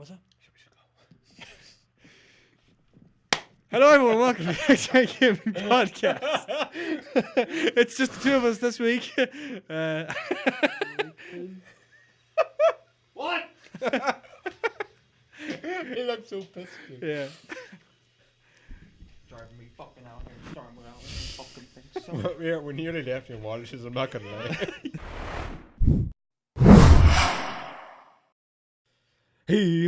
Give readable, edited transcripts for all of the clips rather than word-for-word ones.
What's up? We should go. Hello, everyone. Welcome to the Xite Gaming Podcast. It's just the two of us this week. What? He looks so pissed. Yeah. Driving me fucking out here, starting without fucking things. So We're nearly left in Wallace's, I'm not gonna lie. Hey,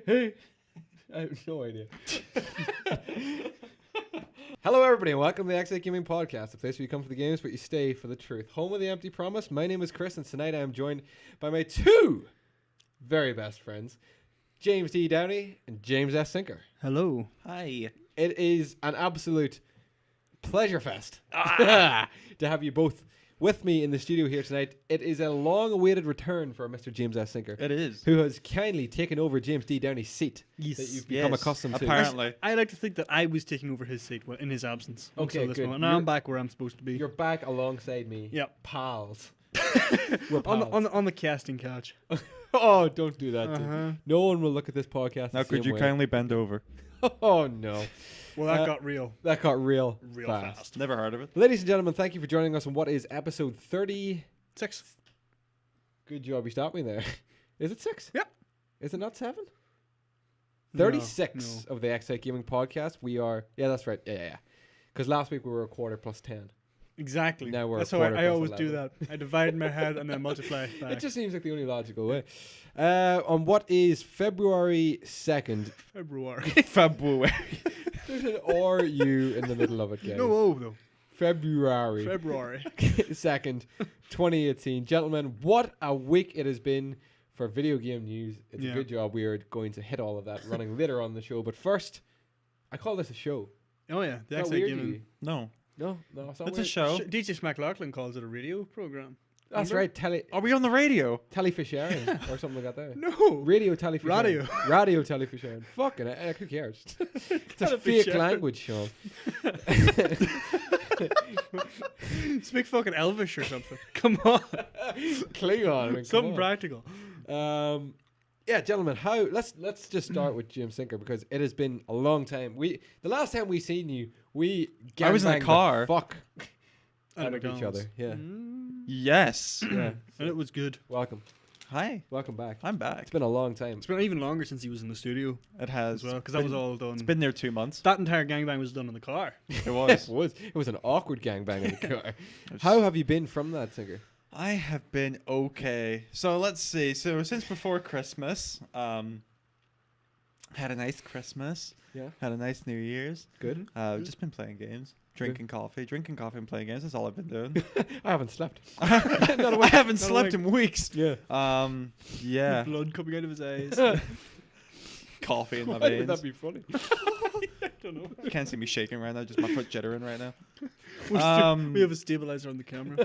hey. I have no idea. Hello, everybody, and welcome to the Xite Gaming Podcast, the place where you come for the games, but you stay for the truth. Home of the empty promise. My name is Chris, and tonight I am joined by my two very best friends, James D. Downey and James S. Sinker. Hello. hi. It is an absolute pleasure fest to have you both with me in the studio here tonight. It is a long-awaited return for Mr. James S. Sinker, It is. who has kindly taken over James D. Downey's seat Yes. that you've become Yes, accustomed to. apparently. I like to think that I was taking over his seat in his absence. Okay, until this good. moment. Now I'm back where I'm supposed to be. You're back alongside me. Yep. Pals. We're on pals. the casting couch. Oh, don't do that. dude. Uh-huh. No one will look at this podcast Now, the could same you way. kindly bend over? Oh, no. Well, that Uh, got real. That got real Fast. Never heard of it. Ladies and gentlemen, thank you for joining us on what is episode 30. 6. Good job, you stopped me there. Is it 6? Yep. Is it not 7? No, 36 of the Xite Gaming Podcast. We are, yeah, that's right. Yeah. Because last week we were a quarter plus 10. Exactly. Now we're That's a how quarter I plus always do 11. that. I divide in my head and then multiply back. It just seems like the only logical way. On what is February 2nd. February. February. There's an R-U in the middle of it, guys. No O, though. February February. 2nd, 2018. Gentlemen, what a week it has been for video game news. It's a Yeah. good job. We are going to hit all of that running later on the show. But first, I call this a show. Oh, yeah. The Is that Xite weird to Gaming. you? No. No, it's not It's a weird. show. DJ McLaughlin calls it a radio program. That's Remember? right. Are we on the radio? Telefishering or something like that there. No. Radio Telefishering. Radio. Radio Telefishering. Fucking heck, who cares? It's a fake Telefishering. language show. Speak fucking Elvish or something. Come on. Klingon. I mean, Something come practical. on. Yeah, gentlemen, let's just start with Jim Sinker because it has been a long time. The last time we seen you, we I was in a gangbanged the car. fuck At out of each McDonald's. other. Yeah. Yes. Yeah. And it was good. Welcome Hi. back. I'm back. It's been a long time. It's been even longer since he was in the studio It has. as well, because that was all done. It's been there 2 months. That entire gangbang was done in the car. It was. It was an awkward gangbang in the car. How have you been from that, Sinker? I have been okay. So let's see. So since before Christmas, had a nice Christmas. Yeah. Had a nice New Year's. Good. Just been playing games, drinking coffee and playing games. That's all I've been doing. I haven't slept. I haven't Not slept awake. in weeks. Yeah. Yeah. Blood coming out of his eyes. Coffee in my Why would veins. that be funny? I don't know. You can't see me shaking right now, just my foot jittering right now. We have a stabilizer on the camera.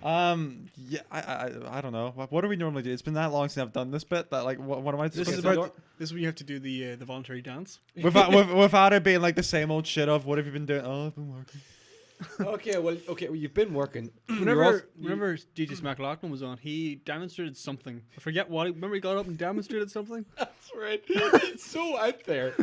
Yeah, I don't know. What do we normally do? It's been that long since I've done this bit that like what am I This supposed is to do? about. This is when you have to do the voluntary dance. Without it being like the same old shit of what have you been doing? Oh, I've been working. Okay, well, you've been working. Whenever DJ McLaughlin was on, he demonstrated something. I forget what. Remember he got up and demonstrated something. That's right. It's so out there.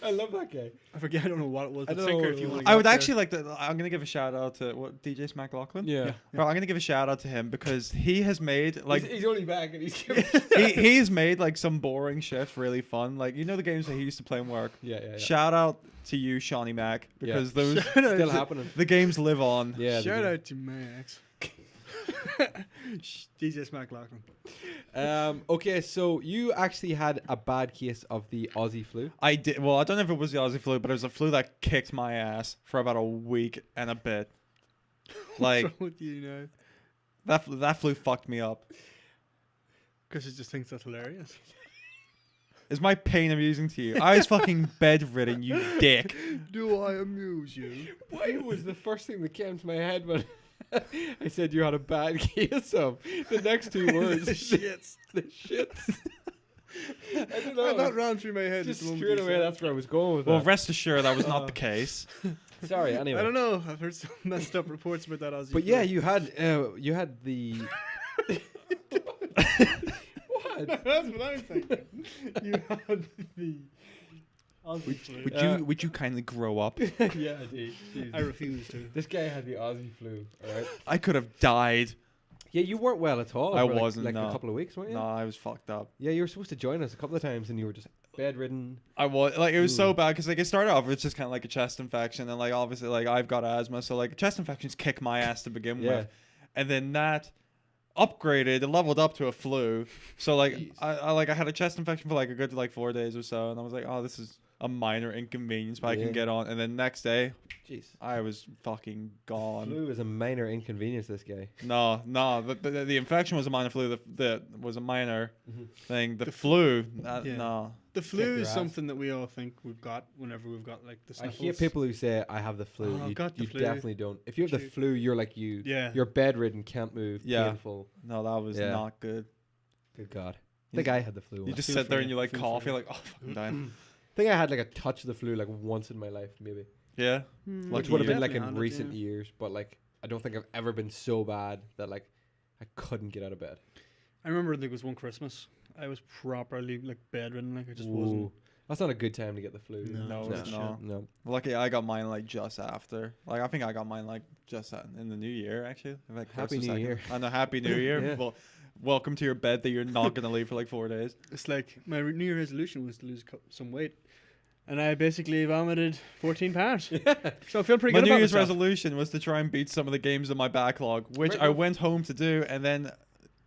I love that guy. I forget. I don't know what it was. I But don't Sinker, know. if you want. I would actually like to. I'm gonna give a shout out to what DJ McLaughlin. Yeah. Well, I'm gonna give a shout out to him because he has made like he's only back and he's he's made like some boring shit really fun. Like you know the games that he used to play in work. yeah. Shout out to you, Shawnee Mac, because those Still happening. the games live on. Yeah. they Shout do. out to Max. DJ McLaughlin. Okay, so you actually had a bad case of the Aussie flu. I did. Well, I don't know if it was the Aussie flu, but it was a flu that kicked my ass for about a week and a bit. Like What's wrong with you now? that flu fucked me up. Because he just thinks that's hilarious. Is my pain amusing to you? I was fucking bedridden, you dick. Do I amuse you? Why was the first thing that came to my head when I said you had a bad case of the next two words? The shits. The shits. I don't know. That ran through my head. Just at the moment straight you away, said that's where I was going with Well, that. rest assured that was not the case. Sorry, anyway. I don't know. I've heard some messed up reports about that Aussie. But flu. yeah, you had the. What? had? That's what I'm thinking. You had the Aussie flu. Would you kindly grow up? Yeah, dude. I refuse to. This guy had the Aussie flu. All right. I could have died. Yeah, you weren't well at all. I for wasn't, like no. a couple of weeks, weren't you? No, I was fucked up. Yeah, you were supposed to join us a couple of times, and you were just bedridden. I was like, it was Ooh. so bad because like it started off with just kind of like a chest infection, and like obviously like I've got asthma, so like chest infections kick my ass to begin Yeah. with, and then that upgraded, it leveled up to a flu. So like Jeez. I had a chest infection for like a good like 4 days or so, and I was like, oh, this is a minor inconvenience, but I Yeah. can get on. And then next day, Jeez. I was fucking gone. Flu is a minor inconvenience. This guy. No, the infection was a minor flu. The was a minor Mhm. thing. The flu, Yeah. no. The Kick flu your is ass. something that we all think we've got whenever we've got like the I sniffles. hear people who say I have the flu. Oh, I've you got the you flu. definitely don't. If you have the True. flu, you're like you. Yeah. You're bedridden, can't move, Yeah. painful. No, that was Yeah. not good. Good God. I You think I had the flu. You once. just feel sit for there you, and you like feel cough. for You're you. like, oh, fucking dying. I think I had like a touch of the flu like once in my life, maybe. Yeah. Mm, Which Lucky would have you. been like definitely in had it, recent yeah. years, but like I don't think I've ever been so bad that like I couldn't get out of bed. I remember there was one Christmas. I was properly like bedridden. Like I just wasn't. Ooh. That's not a good time to get the flu. No, No, it's no. shit. No. Lucky I got mine like just after. Like I think I got mine like just in the new year actually. Like Happy first or New second. Year. I know, happy New Year. Yeah. Well, welcome to your bed that you're not gonna leave for like 4 days. It's like my New Year resolution was to lose some weight, and I basically vomited 14 pounds. So I feel pretty My good New about Year's myself. resolution was to try and beat some of the games in my backlog, which Right, I no. went home to do, and then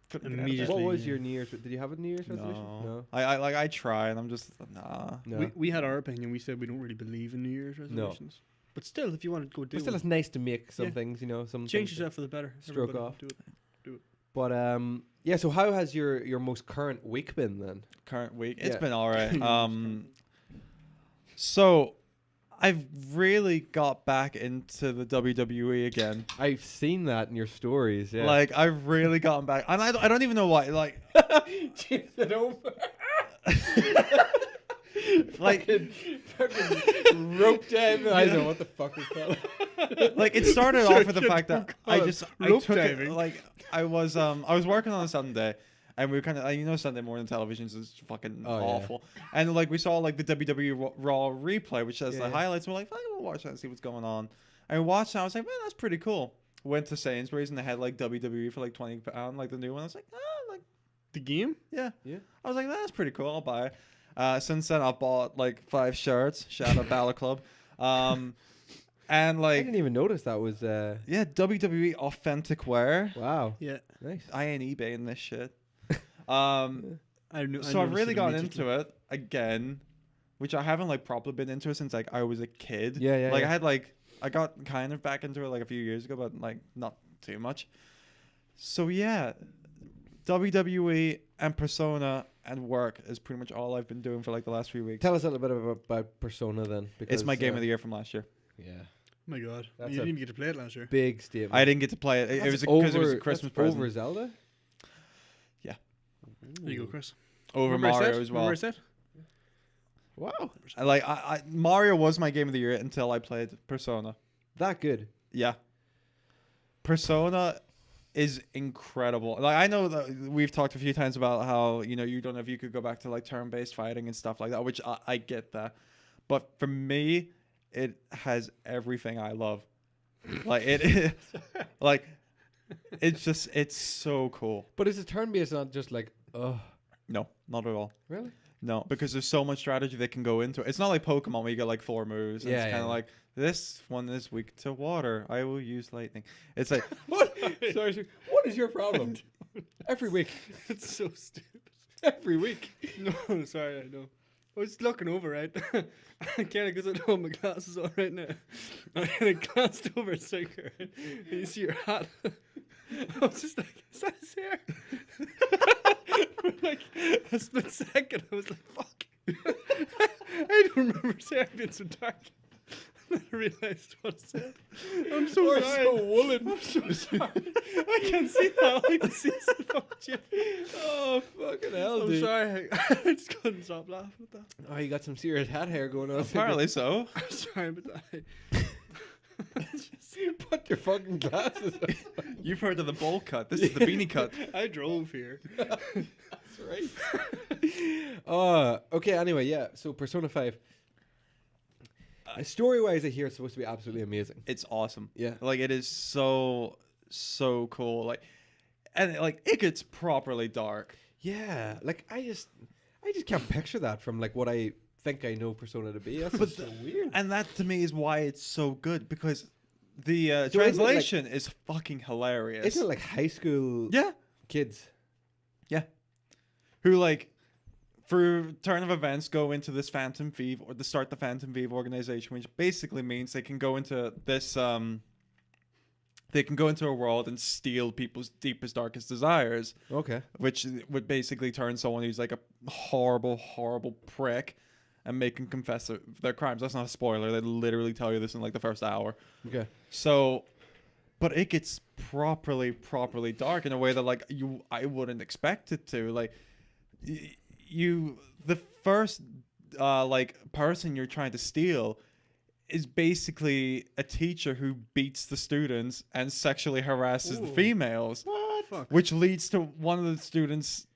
couldn't get out of bed. Immediately. What was yeah. your New Year's? Did you have a New Year's resolution? No. I try and I'm just nah. No. We had our opinion. We said we don't really believe in New Year's resolutions. But still, if you want to go do But still, one, it's nice to make some Yeah. things, you know, some change things. yourself for the better. Stroke Everybody off. Do it. But yeah. So how has your most current week been then? Current week. It's Yeah. been all right. So I've really got back into the WWE again. I've seen that in your stories. Yeah. Like I've really gotten back, and I don't even know why. Like Cheers it over. like fucking rope diving. I don't know what the fuck we call it. like it started off with the fact that I call it just I rope took it diving. like I was working on a Sunday. And we were kind of, you know, Sunday morning televisions is fucking Oh, yeah. awful. And like we saw like the WWE Raw replay, which has Yeah. the highlights. We're like, fuck, we'll watch that and see what's going on. And we watched it. I was like, man, that's pretty cool. Went to Sainsbury's and they had like WWE for like £20, like the new one. I was like, like The game? yeah. Yeah. I was like, that's pretty cool. I'll buy it. Since then, I've bought like 5 shirts. Shout out Balor Club. And I like, didn't even notice that was. yeah, WWE authentic wear. Wow. Yeah. Nice. I ain't eBaying this shit. I knew, So I've really gotten into it again, which I haven't like properly been into it since like I was a kid. Yeah, yeah, Like yeah. I got kind of back into it like a few years ago, but like not too much. So yeah, WWE and Persona and work is pretty much all I've been doing for like the last few weeks. Tell us a little bit about Persona then. Because, It's my game of the year from last year. Yeah. My God. That's You a didn't even get to play it last year. Big statement. I didn't get to play it. It That's was because it was a over- Christmas that's present over Zelda. There you go, Chris. over Remember I Mario said? as well. Remember I said? Wow. I Mario was my game of the year until I played Persona. That good. Yeah. Persona is incredible. Like I know that we've talked a few times about how, you know, you don't know if you could go back to like turn-based fighting and stuff like that, which I get that. But for me, it has everything I love. Like it like it's so cool. But is a turn-based not just like, oh, No, not at all. really? No, because there's so much strategy that can go into it. It's not like Pokemon where you get like 4 moves. Yeah, It's kind yeah. of like, this one is weak to water. I will use lightning. It's like, What? Sorry, what is your problem? Every week. It's so stupid. Every week. No, sorry, I know. I was looking over, right? I can't because I don't have my glasses on right now. I kind of glanced over a second, right? And you see your hat. I was just like, is that his hair? For like a split second, I was like, fuck. I don't remember his hair being so dark. And then I realized what I said. I'm so Or sorry. so woolen. I'm so sorry. I can't see that. All I can see is the fucking chip. Oh, fucking hell, I'm dude. sorry. I just couldn't stop laughing at that. Oh, you got some serious hat hair going on. apparently so. I'm sorry, but Put your fucking glasses on. You've heard of the bowl cut. This is the beanie cut. I drove here. That's right. Okay. Anyway, yeah. So Persona 5. Story-wise, I hear it's supposed to be absolutely amazing. It's awesome. Yeah. Like it is so cool. Like, and like it gets properly dark. Yeah. Like I just can't picture that from like what I think I know Persona to be. That's just so weird. And that to me is why it's so good, because the So isn't it, translation is fucking hilarious. Isn't it like high school Yeah. kids? Yeah. Who like through turn of events go into this Phantom Thief, or to start the Phantom Thief organization, which basically means they can go into this they can go into a world and steal people's deepest, darkest desires, Okay. which would basically turn someone who's like a horrible, horrible prick and make them confess their crimes. That's not a spoiler. They literally tell you this in like the first hour. Okay. So, but it gets properly dark in a way that like I wouldn't expect it to. Like, the first like person you're trying to steal is basically a teacher who beats the students and sexually harasses the females. What? Fuck. Which leads to one of the students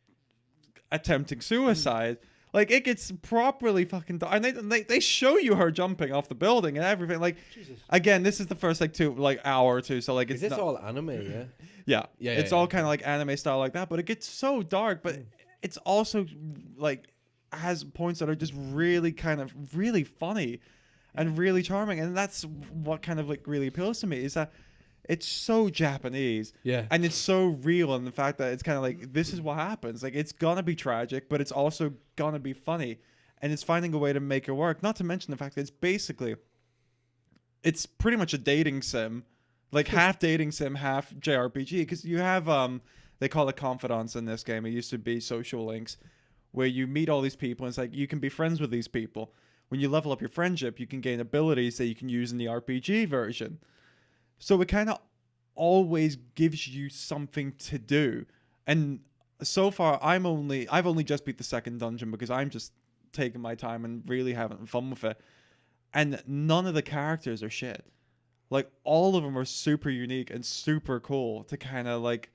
attempting suicide. Like it gets properly fucking dark. And they show you her jumping off the building and everything. Like, Jesus. again, this is the first like hour or two, so like Is it's this not, all anime? Yeah. yeah, Yeah, it's yeah, all yeah. kind of like anime style like that, but it gets so dark, but it's also like has points that are just really kind of really funny and really charming, and that's what kind of like really appeals to me, is that it's so Japanese, Yeah. and it's so real, and the fact that it's kind of like this is what happens. Like it's gonna be tragic, but it's also gonna be funny, and it's finding a way to make it work. Not to mention the fact that it's pretty much a dating sim, like half dating sim, half JRPG, because you have they call it confidants in this game. It used to be social links, where you meet all these people, and it's like you can be friends with these people. When you level up your friendship, you can gain abilities that you can use in the RPG version. So it kind of always gives you something to do. And so far, I've only just beat the second dungeon because I'm just taking my time and really having fun with it. And none of the characters are shit. Like all of them are super unique and super cool to kind of like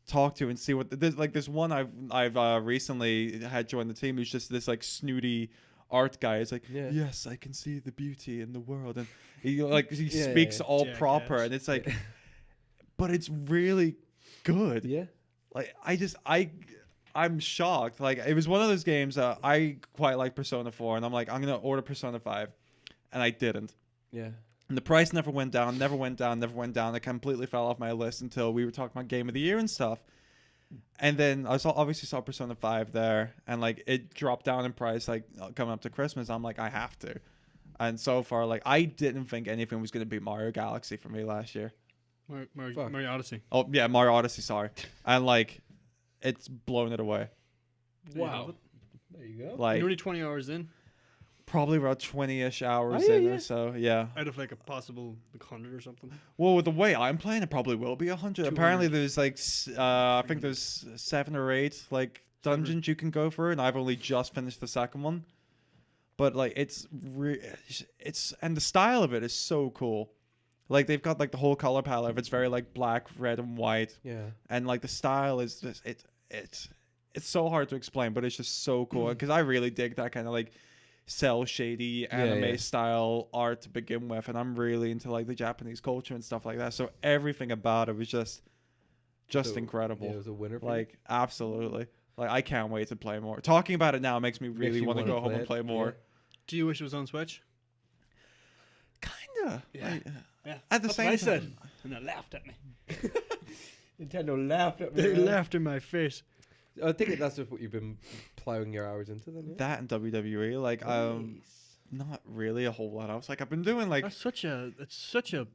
talk to and see what there's one I've recently had join the team who's just this like snooty art guy. It's like, Yeah. yes, I can see the beauty in the world, and he Yeah, speaks yeah. all Jackass. proper, and it's like, but it's really good. Yeah. Like I'm shocked. Like it was one of those games that I quite like Persona 4, and I'm like, I'm gonna order Persona 5, and I didn't. Yeah. And the price never went down. It completely fell off my list until we were talking about Game of the Year and stuff. And then I obviously saw Persona 5 there, and like it dropped down in price like coming up to Christmas. I'm like, I have to. And so far, like I didn't think anything was going to beat Mario Galaxy for me last year. Fuck. Mario Odyssey. Oh yeah, Mario Odyssey, sorry. And like it's blown it away. Wow. There you go. Like You're only 20 hours in probably about 20-ish hours Oh, yeah, in yeah. or so. Yeah. out of like a possible like 100 or something. Well, with the way I'm playing, it probably will be 100. Apparently, there's like I think there's 7 or 8 like dungeons you can go for, and I've only just finished the second one. But like it's and the style of it is so cool. Like they've got like the whole color palette. It's very like black, red, and white, Yeah. and like the style is just it's so hard to explain, but it's just so cool because I really dig that kind of like cell shady anime yeah. style art to begin with, and I'm really into like the Japanese culture and stuff like that. So everything about it was just So, incredible. Yeah, it was a winner for you? Like absolutely. Like I can't wait to play more. Talking about it now makes me Makes really you want to wanna go home and it. play more. Yeah. Do you wish it was on Switch? Kinda. Yeah. Like, Yeah. at the That's same what I time, said, and they laughed at me. Nintendo laughed at me. They man. laughed in my face. I think that's just what you've been plowing your hours into then. Yeah? that and WWE, like Nice. not really a whole lot else. Like I've been doing like It's such a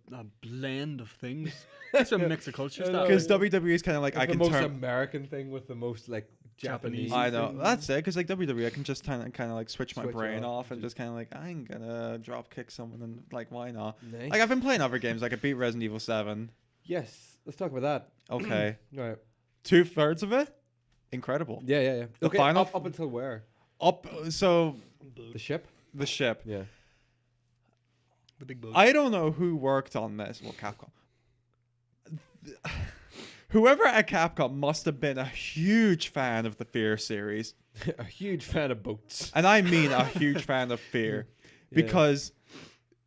blend of things. It's a mix of cultures. I know. That because WWE is kind of like It's I the can most turn. American thing with the most like Japanese. Japanese. I know thing. that's it because like WWE, I can just kind of like switch my Switch it brain off off and and just kind of like I'm gonna drop kick someone and like why not? Nice. Like I've been playing other games. Like I beat Resident Evil 7. Yes, let's talk about that. Okay, All right. 2/3 of it, incredible. Yeah, yeah, yeah. The Okay, final up until where? Up so The ship. the ship. Yeah. the big bug. I don't know who worked on this. Well, Capcom. whoever at Capcom must have been a huge fan of the Fear series, A huge fan of boats. and I mean a huge fan of Fear, Yeah. because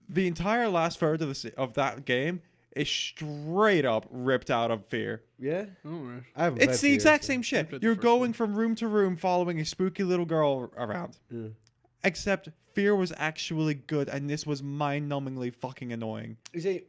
the entire last third of that game is straight up ripped out of Fear. Yeah, Oh, right. I haven't. It's played the Fear, exact so- same I shit. played the You're first going one. from room to room following a spooky little girl around. Yeah. Except Fear was actually good, and this was mind-numbingly fucking annoying. You see,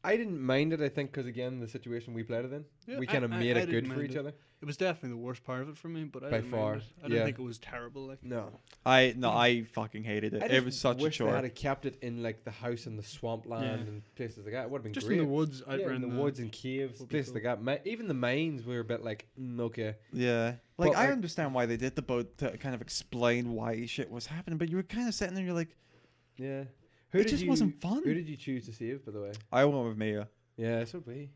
I didn't mind it. I think because again, the situation we played it in, Yeah, we kind of made I it good didn't for mind each it. other. It was definitely the worst part of it for me, but I By didn't far, mind it. I didn't yeah. think it was terrible. Like, No, I fucking hated it. I It just was such a wish they chore. had kept it in like the house in the swampland Yeah. and places like that. It would have been just great. in the woods, out Yeah, around in the woods and caves, would be places like that. Even the mines were a bit like okay. Yeah. Like, But, I like- understand why they did the boat to kind of explain why shit was happening, but you were kind of sitting there, you're like, Yeah, it just wasn't fun. Who did you choose to save, by the way? I went with Mia. Yeah, so did we.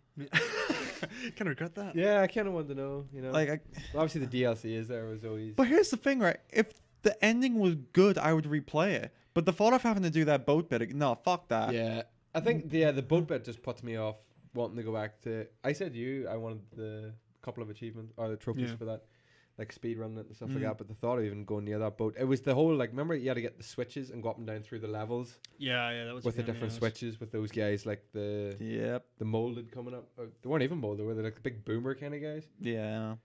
Kind of regret that. Yeah, I kind of wanted to know. You know, Like, obviously the DLC is there was always. but here's the thing, right? If the ending was good, I would replay it. But the thought of having to do that boat bit, no, fuck that. Yeah, I think the boat bit just puts me off wanting to go back to. I said I wanted the couple of achievements or the trophies Yeah. for that, like speed running it and stuff like Mm. that. But the thought of even going near that boat, it was the whole like. Remember, you had to get the switches and go up and down through the levels Yeah, that was with the a pain in different ass. switches with those guys, like the Yep. molded coming up. They weren't even molded, were they? Like the big boomer kind of guys. Yeah.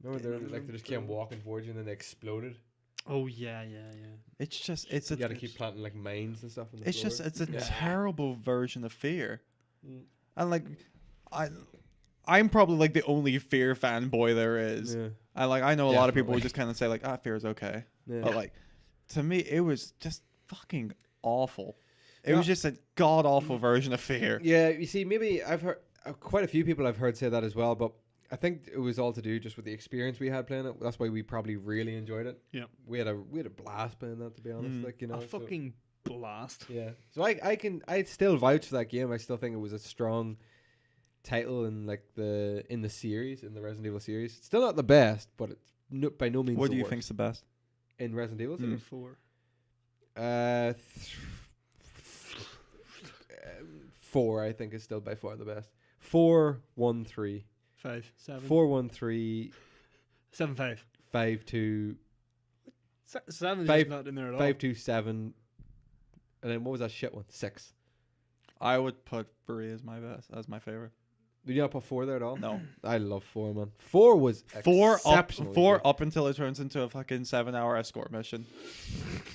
Remember, they just came walking towards you and then they exploded. Oh yeah. It's just, it's a, You got to keep planting like mines and stuff. On the it's just, floor. it's a Yeah. terrible version of Fear. Mm. And like, I'm probably like the only Fear fanboy there is. Yeah. And like, I know a lot of people Definitely. would just kind of say like, Fear is okay. Yeah. But like, to me, it was just fucking awful. It Yeah. was just a god awful version of Fear. Yeah, you see, maybe I've heard quite a few people I've heard say that as well, but I think it was all to do just with the experience we had playing it. That's why we probably really enjoyed it. Yeah. We had a blast playing that, to be honest. Mm. Like, you know, A so- fucking blast. yeah. So I still vouch for that game. I still think it was a strong title in like in the series, in the Resident Evil series. It's still not the best, but it's by no means. What the do you worst. think's the best? In Resident Evil? Mm. 4. 4 I think is still by far the best. 4 1 3 5, 7. 4 1 3 7, 5. 5 2 7 is Five- just not in there at all. 5 2 7, and then what was that shit one? 6. I would put 3 as my best, as my favorite. Did you not put 4 there at all? No. I love 4, man. 4 was 4 exceptionally four good. up until it turns into a fucking 7-hour escort mission.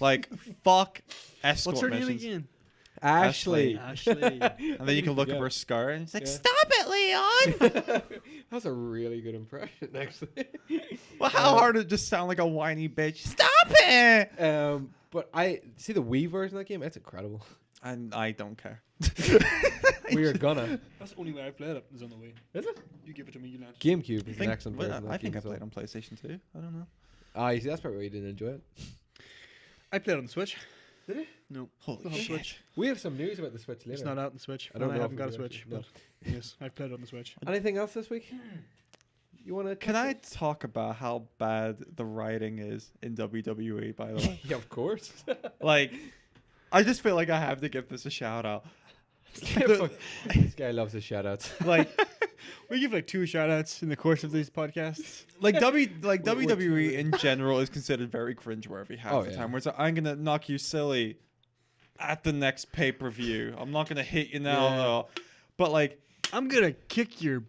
Like, fuck escort What's her name missions. again? Ashley. Ashley. And then you can look Yeah. up her scar and it's like, Yeah. stop it, Leon! That's a really good impression, actually. Well, how hard did it just sound like a whiny bitch? Stop it! But I see the Wii version of that game. It's incredible. And I don't care. We are gonna That's the only way I played it. Is on the way. Is it? You give it to me, you launch. GameCube is an excellent well, version. of I that think game I as well. played on PlayStation 2. I don't know. Ah, you see, that's probably why you didn't enjoy it. I played on the Switch. Did you? No. Holy Not on shit. Switch. We have some news about the Switch later. It's not out on the Switch. I don't I know haven't if got a we Switch, actually- but yes, I played on the Switch. Anything else this week? You want to? Can I talk about how bad the writing is in WWE, by the way? Yeah, of course. Like, I just feel like I have to give this a shout out. This guy loves his shout outs. Like, We give like 2 shout outs in the course of these podcasts. WWE in general is considered very cringeworthy half Oh, the yeah. time. Where it's like, I'm gonna knock you silly at the next pay-per-view. I'm not gonna hit you now, Yeah. though. But like, I'm gonna kick your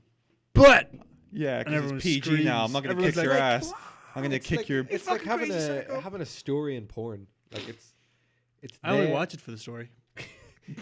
butt. yeah, And because everyone it's PG now. I'm not gonna screams. kick your Everyone's ass. I'm gonna kick your. It's like fucking having crazy psycho. having a story in porn. Like it's I only there. watch it for the story.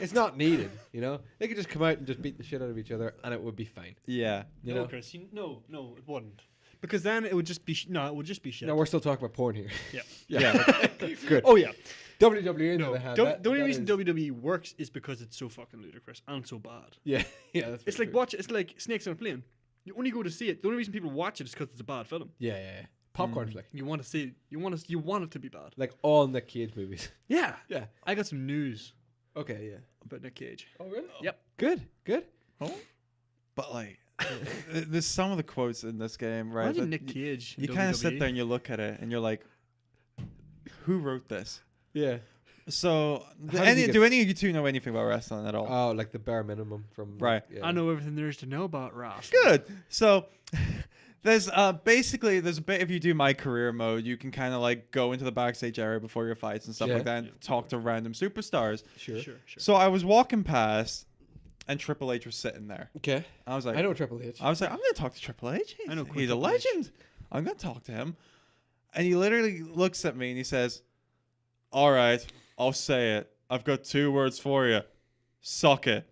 It's not needed. You know, they could just come out and just beat the shit out of each other, and it would be fine. Yeah. You no, know. Chris. No, it wouldn't. Because then it would just be it would just be shit. No, we're still talking about porn here. Yeah. Yeah. Good. Oh yeah. WWE on the No. other hand. The only that reason is- WWE works is because it's so fucking ludicrous and so bad. Yeah, yeah. That's It's very like true. watch. It's like Snakes on a Plane. You only go to see it. The only reason people watch it is because it's a bad film. Yeah, yeah. Popcorn flick. You want to see. You want it to be bad. Like all Nick Cage movies. Yeah. Yeah. I got some news Okay. Yeah. about Nick Cage. Oh really? Yep. Good. Good. Oh. But like, there's some of the quotes in this game, right? Imagine that Nick Cage. in You kind of WWE. sit there and you look at it and you're like, who wrote this? Yeah. So, How did you do any of you two know anything about wrestling at all? Oh, like the bare minimum from Right. Yeah. I know everything there is to know about wrestling. Good. So there's basically there's a bit if you do my career mode, you can kind of like go into the backstage area before your fights and stuff Yeah. like that and talk to random superstars. Sure. Sure. So I was walking past and Triple H was sitting there. Okay. I was like, I know Triple H. I'm gonna talk to Triple H. I know He's a Triple H. legend. I'm gonna talk to him. And he literally looks at me and he says, "All right, I'll say it. I've got 2 words for you. Suck it."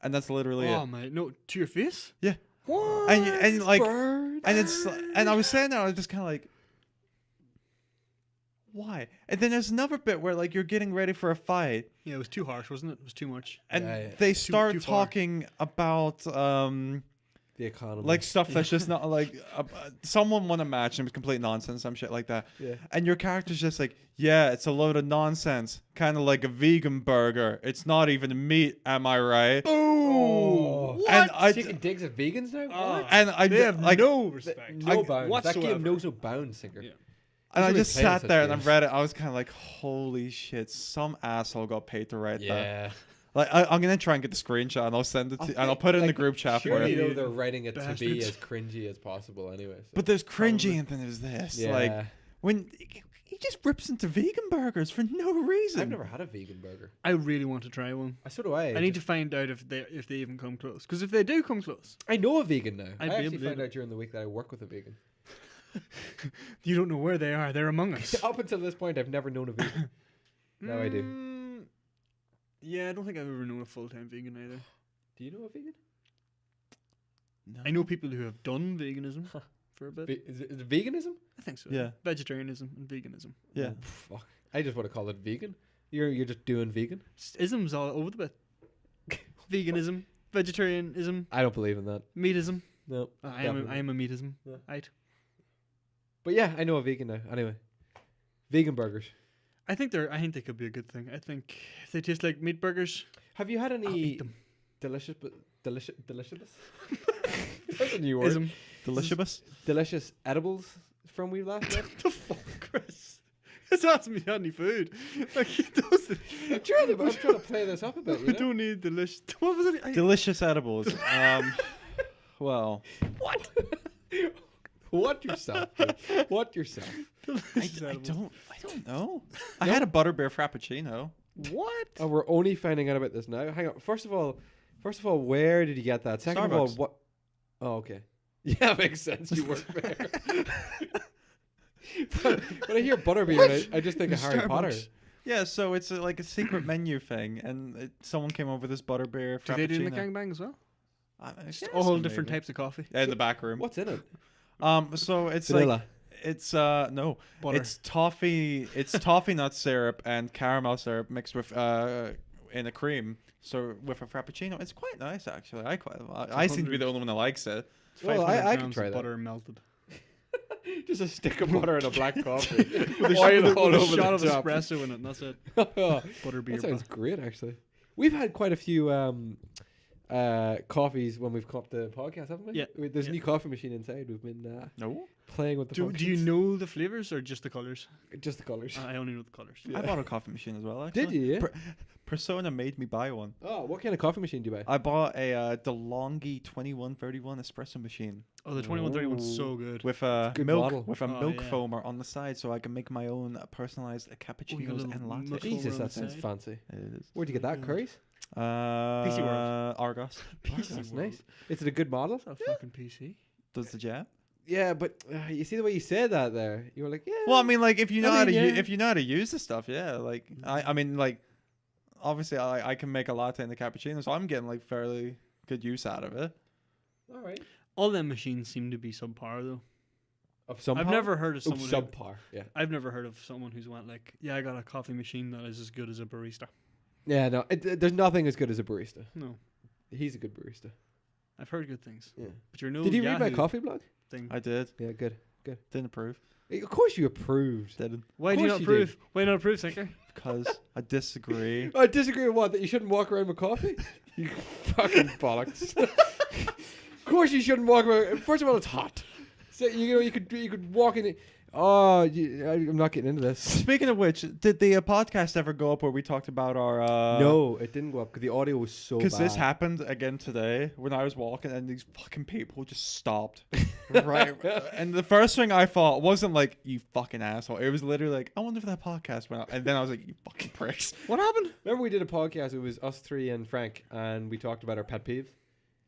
And that's literally Oh it. mate, no, to your face. Yeah. What? And like, Bird? and I was saying that I was just kind of like, why? And then there's another bit where like you're getting ready for a fight, Yeah, it was too harsh, wasn't it? It was too much. and Yeah, yeah. they start too far. talking about The economy. like stuff that's just not like someone won a match and it was complete nonsense, some shit like that. Yeah. And your character's just like, yeah, it's a load of nonsense, kind of like a vegan burger. It's not even meat, am I right? Oh. What? And I Taking digs at vegans now? Oh. What? and I They have like no respect. No I- bounds. whatsoever. That game knows no bounds, Sinker. Yeah. and I Who's just really playing sat such there and I games? read it. I was kind of like, holy shit, some asshole got paid to write that. Yeah. Like I'm gonna try and get the screenshot and I'll send it to and I'll put it in the group chat for Surely you. you know they're writing it to be Bastards. as cringy as possible anyway. So. But there's cringy Probably. and then there's this. yeah. Like when he just rips into vegan burgers for no reason. I've never had a vegan burger. I really want to try one. So do I. I need to find out if they even come close. Because if they do come close, I know a vegan now. I'd I be actually able to found do out during the week that I work with a vegan. you don't know where they are. They're among us. Up until this point, I've never known a vegan. Now I do. Yeah, I don't think I've ever known a full-time vegan either. Do you know a vegan? No. I know people who have done veganism for a bit. Is it veganism? I think so. Yeah. Vegetarianism and veganism. Yeah. Oh, fuck. I just want to call it vegan. You're just doing vegan. Isms all over the bit. Veganism, vegetarianism, I don't believe in that. meatism. No. I am definitely. a meatism. Yeah. Right. But yeah, I know a vegan now. Anyway, vegan burgers. I think they could be a good thing. I think if they taste like meat burgers, Have you had I'll any eat them. delicious? That's a new word. Ism. Delicious. Delicious edibles from we last met. The fuck, Chris? It's asking me any food. Like he does it. I'm trying to play this up a bit. We You know? don't need delicious. What was it? Delicious edibles. Well, What yourself? Dude. What yourself? I Delicious edibles. don't know. I had a butterbeer frappuccino. What? Oh, we're only finding out about this now. Hang on. First of all, where did you get that? Second of all, Starbucks. what? Oh, okay. Yeah, makes sense. You work there. But when I hear butterbeer, I just think of Harry Starbucks. Potter. Yeah, so it's like a secret menu thing, and someone came over with this butterbeer frappuccino. Do they do the gangbang as well? Just All different types of coffee. Yeah, in the back room. What's in it? So it's Vanilla. like it's no, Butter. it's toffee nut syrup and caramel syrup mixed with in a cream. So with a frappuccino, it's quite nice actually. I seem to be the only one that likes it. It's Well, 500 I can grams try of that. butter melted. Just a stick of butter and a black coffee. With Oil all a over shot of the top. espresso in it, and that's it. That Butter beer. sounds great, actually. We've had quite a few coffees when we've come up the podcast, haven't we? Yeah. There's Yeah. a new coffee machine inside. We've been No, playing with the Do you functions. know the flavors or just the colors? Just the colours. I only know the colors. I bought a coffee machine as well. Actually. Did you? Yeah? Persona made me buy one. Oh, what kind of coffee machine do you buy? I bought a DeLonghi 2131 espresso machine Oh, the 2131's so good. with a good milk model. with a Oh, milk yeah. foamer on the side, so I can make my own personalized cappuccinos little and milk lattes. foamer Jesus, on that the sounds side. fancy. It is. Where'd you get that, Yeah. Curry's? PC World. Argos That's nice. Is it a good model? It's a fucking PC. does the jab. Yeah, but you see the way you said that there. You were like, yeah. Well, I mean, like if you know I how mean, to yeah. if you know how to use the stuff, yeah. Like I mean, like obviously I can make a latte and a cappuccino, so I'm getting like fairly good use out of it. all right. All them machines seem to be subpar though. Of some I've never heard of someone. who- subpar. Yeah. I've never heard of someone who's went like, yeah, I got a coffee machine that is as good as a barista. Yeah, no. There's nothing as good as a barista. No, He's a good barista. I've heard good things. Yeah. But you're no. Did you read my Yahoo coffee blog? thing? I did. Yeah, good. Didn't approve. Of course you approved. Didn't Why do you course not you approve? Why not approve, Sinker? because I disagree. I disagree with what? That you shouldn't walk around with coffee? You fucking bollocks. Of course you shouldn't walk around. First of all, it's hot. So you could walk in. Oh, I'm not getting into this. Speaking of which, did the podcast ever go up where we talked about our? No, it didn't go up because the audio was so bad. Because this happened again today when I was walking and these fucking people just stopped. Right. And the first thing I thought wasn't like, you fucking asshole. It was literally like, I wonder if that podcast went up. And then I was like, you fucking pricks. What happened? Remember we did a podcast. It was us three and Frank, and we talked about our pet peeves.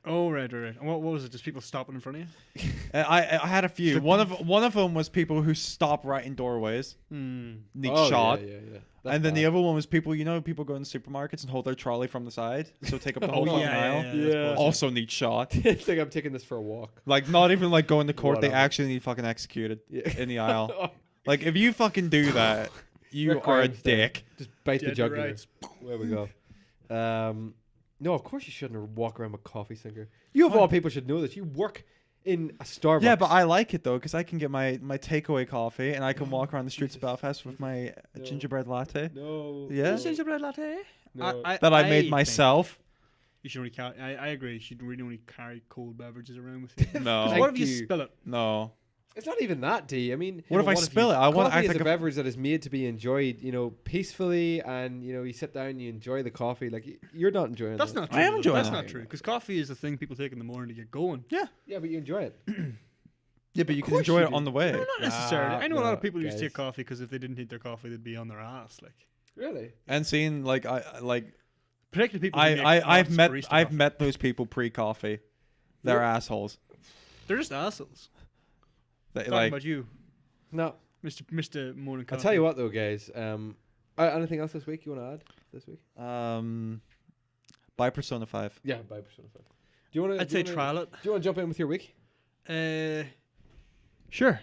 Oh, right. And what was it? Just people stopping in front of you? I had a few. One of them was people who stop right in doorways, need shot. Yeah. And then the other one was people, people go in supermarkets and hold their trolley from the side. So take up the whole fucking aisle. Yeah. Also need shot. It's like I'm taking this for a walk. Like, not even like going to court. Whatever. They actually need fucking executed in the aisle. Like, if you fucking do that, you Rick are a Grimes there. dick. Just bite the Dead to jugular. rights. There we go. No, of course you shouldn't walk around with coffee sinker. You of all people should know this. You work in a Starbucks. Yeah, but I like it though, because I can get my takeaway coffee and I can walk around the streets of Belfast with my gingerbread latte. No. Yeah? Gingerbread latte? No. That I made think myself. You should only carry. I agree. You should really only carry cold beverages around with you. No. 'Cause what if you Thank you. spill it? No. It's not even that, D. I mean, What if I spill it? I want to coffee act is like a beverage that is made to be enjoyed, peacefully, and you sit down, you enjoy the coffee. Like you're not enjoying. That's that. not true. I am enjoying That's it. not true. Because coffee is the thing people take in the morning to get going. Yeah, but you enjoy it. Yeah, but you can course enjoy you it do. on the way. No, not necessarily. I know a lot no, of people who just guys. take coffee because if they didn't take their coffee, they'd be on their ass. Like, Really? And seeing particularly people. Who make I've lots of met barista I've coffee. met those people pre-coffee. They're Yeah. assholes. They're just assholes. They, Talking about you, No. Mr. Morning Coffee. I'll tell you what, though, guys. Anything else this week you want to add? This week? Buy Persona 5. Yeah, by Persona 5. Do you want to? I'd say trial it. Do you want to jump in with your week? Sure.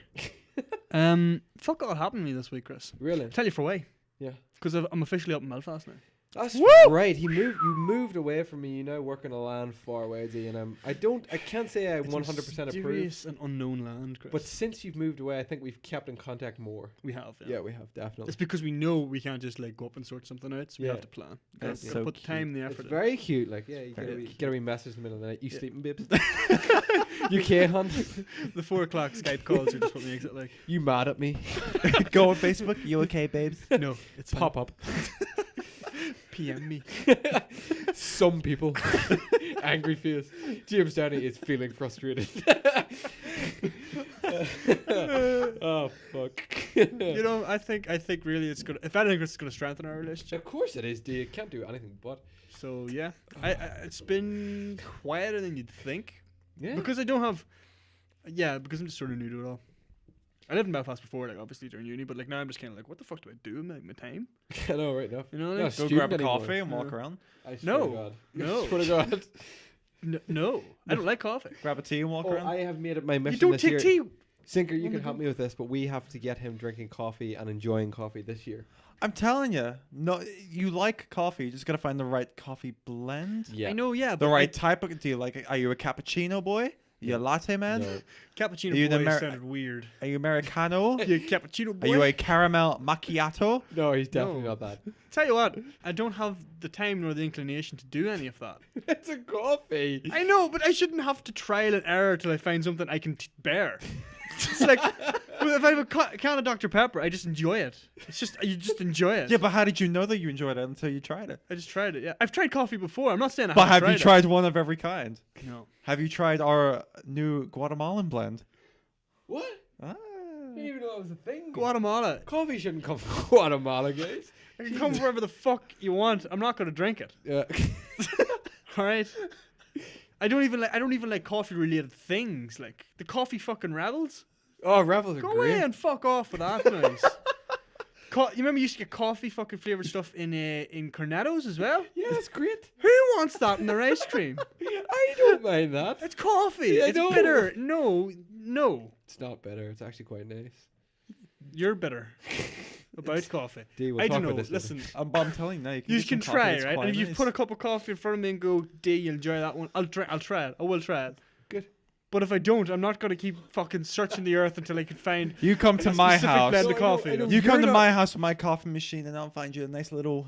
Fuck all happened to me this week, Chris. Really? I'll tell you for why. Yeah. Because I'm officially up in Belfast now. That's right. You moved away from me. You now work in a land far away, D, and I can't say I 100% approve. Mysterious and unknown land, Chris. But since you've moved away, I think we've kept in contact more. we have. Yeah, we have definitely. It's because we know we can't just like go up and sort something out, so we Yeah. have to plan. That's Gotta so put the time and the It's effort in. very cute. Like, yeah, you Very get a wee message in the middle of the night. You Yeah. sleeping, babes? You okay, hon? The 4 o'clock Skype calls are just what makes it like. You mad at me? Go on Facebook. You okay, babes? No, it's Pop up. PM me. Some people. Angry face. James Downey is feeling frustrated. Oh, fuck. You know, I think really it's gonna. If anything, it's gonna strengthen our relationship. Of course it is, D. It can't do anything but. So yeah, I it's been quieter than you'd think Yeah. because I don't have. Yeah, because I'm just sort of new to it all. I lived in Belfast before, like obviously during uni, but like now I'm just kind of like, what the fuck do I do with my time? I know, right enough. You know, Not like, a Go student grab a anymore. coffee and walk Yeah. around. I swear No. to God. No. I swear to God. No, I don't like coffee. Grab a tea and walk Oh, around. I have made it my mission You don't this take year. tea. Sinker, you Oh can my help God. me with this, but we have to get him drinking coffee and enjoying coffee this year. I'm telling you, no, you like coffee. You just gotta find the right coffee blend. Yeah. I know, yeah, The but right type of. Do you like? Are you a cappuccino boy? You a latte man? No. cappuccino Are you boy the sounded weird. Are you Americano? You cappuccino Are boy. you a caramel macchiato? No, he's definitely No. not that. Tell you what, I don't have the time nor the inclination to do any of that. It's a coffee. I know, but I shouldn't have to trial and error till I find something I can bear. It's like, well, if I have a can of Dr. Pepper, I just enjoy it. It's just, you just enjoy it. Yeah, but how did you know that you enjoyed it until you tried it? I just tried it, yeah. I've tried coffee before. I'm not saying I But haven't have you tried tried one of every kind? it. No. Have you tried our new Guatemalan blend? What? Ah. I didn't even know that was a thing. Guatemala. Coffee shouldn't come from Guatemala, guys. It can come wherever the fuck you want. I'm not going to drink it. Yeah. All right? I don't even like coffee related things. Like the coffee fucking rebels. Oh, Rebels are Go great. away and fuck off with that noise. You remember you used to get coffee fucking flavored stuff in Cornettos as well? Yeah, that's great. Who wants that in their ice cream? I don't mind that. It's coffee. Yeah, I it's know. bitter. No. It's not bitter. It's actually quite nice. You're bitter about coffee. D, we'll I talk don't know. about this later. Listen, But I'm telling you now, you get can some coffee try, that's right? quite And if you nice. put a cup of coffee in front of me and go, D, you'll enjoy that one. I'll try it. I will try it. Good. But if I don't, I'm not going to keep fucking searching the earth until I can find You come to a my specific house. blend No, of I know, coffee. I know. You come You're to not- my house with my coffee machine, and I'll find you a nice little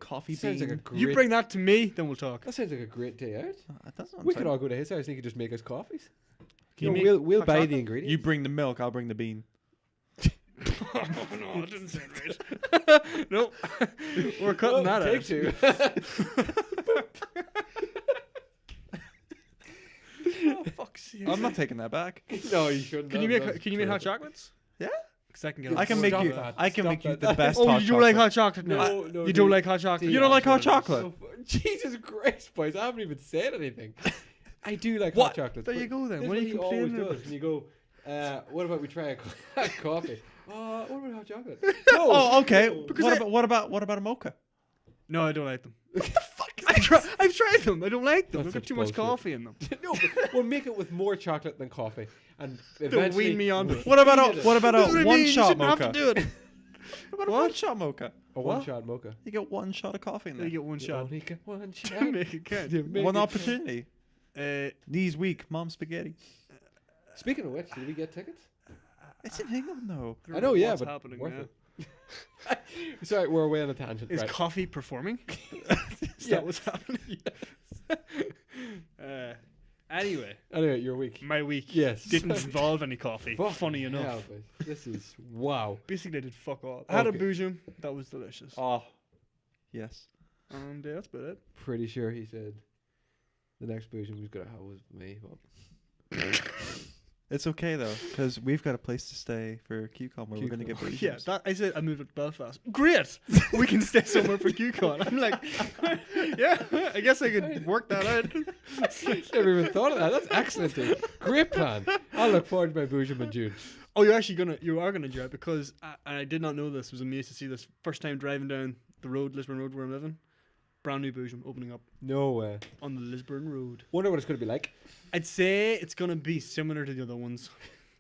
coffee Sounds bean. like a great. You bring that to me, then we'll talk. That sounds like a great day out. That's what I'm We could saying. all go to his house and he could just make us coffees. Can you make we'll hot buy chocolate? the ingredients. You bring the milk, I'll bring the bean. Oh, no, it didn't sound right. Nope. We're cutting that take out. two. Oh, fuck's sake. I'm not taking that back. No, you shouldn't. Can you make hot chocolates? Yeah. Because I can get. I can make Stop you. that. I can Stop make you that. the best Oh, hot you chocolate. don't like hot chocolate? No, No, you don't like hot chocolate. You don't like hot That's what it chocolate? is. So Jesus Christ, boys! I haven't even said anything. I do like What? hot chocolate. There you go then. This What is are you what he always complaining does. about? And you go, what about we try a coffee? What about hot chocolate? No. Oh, okay. No. Because What about a mocha? No, I don't like them. What the fuck? I've tried them. I don't like them. That's They've got such too much bullshit. coffee in them. No, but we'll make it with more chocolate than coffee, and Don't eventually wean me onto it. What about This a is what I mean, one you shot shouldn't have mocha? to do it. What about a What? one shot mocha? a What? one-shot mocha. You get one shot of coffee in You there. get one You shot. only get one To shot. make it count. You make One it- opportunity. Knees weak, mom spaghetti. Speaking of which, did we get tickets? It's an England though. I know, yeah, What's but happening worth now? it. Sorry, we're away on a tangent. Is right. coffee performing? Is Yeah. that what's happening? Anyway, Anyway, your week. my week Yes. didn't involve any coffee. Fucking Funny enough. hell, boys. This is wow. Basically, I did fuck all. I had a Okay. boujum. That was delicious. Oh, yes. And that's about it. Pretty sure he said the next version was gonna have was me. But It's okay though, because we've got a place to stay for QCon where we're gonna get QCon. Yeah, boojums. I said I moved up to Belfast. Great! We can stay somewhere for QCon. I'm like, yeah, I guess I could work that out. never even thought of that. That's excellent, dude. Great plan. I look forward to my boojum in June. Oh, you are gonna drive because I did not know this. Was amazed to see this first time driving down the road, Lisburn Road, where I'm living. Brand new boojum opening up No way. on the Lisburn Road. Wonder what it's gonna be like. I'd say it's gonna be similar to the other ones.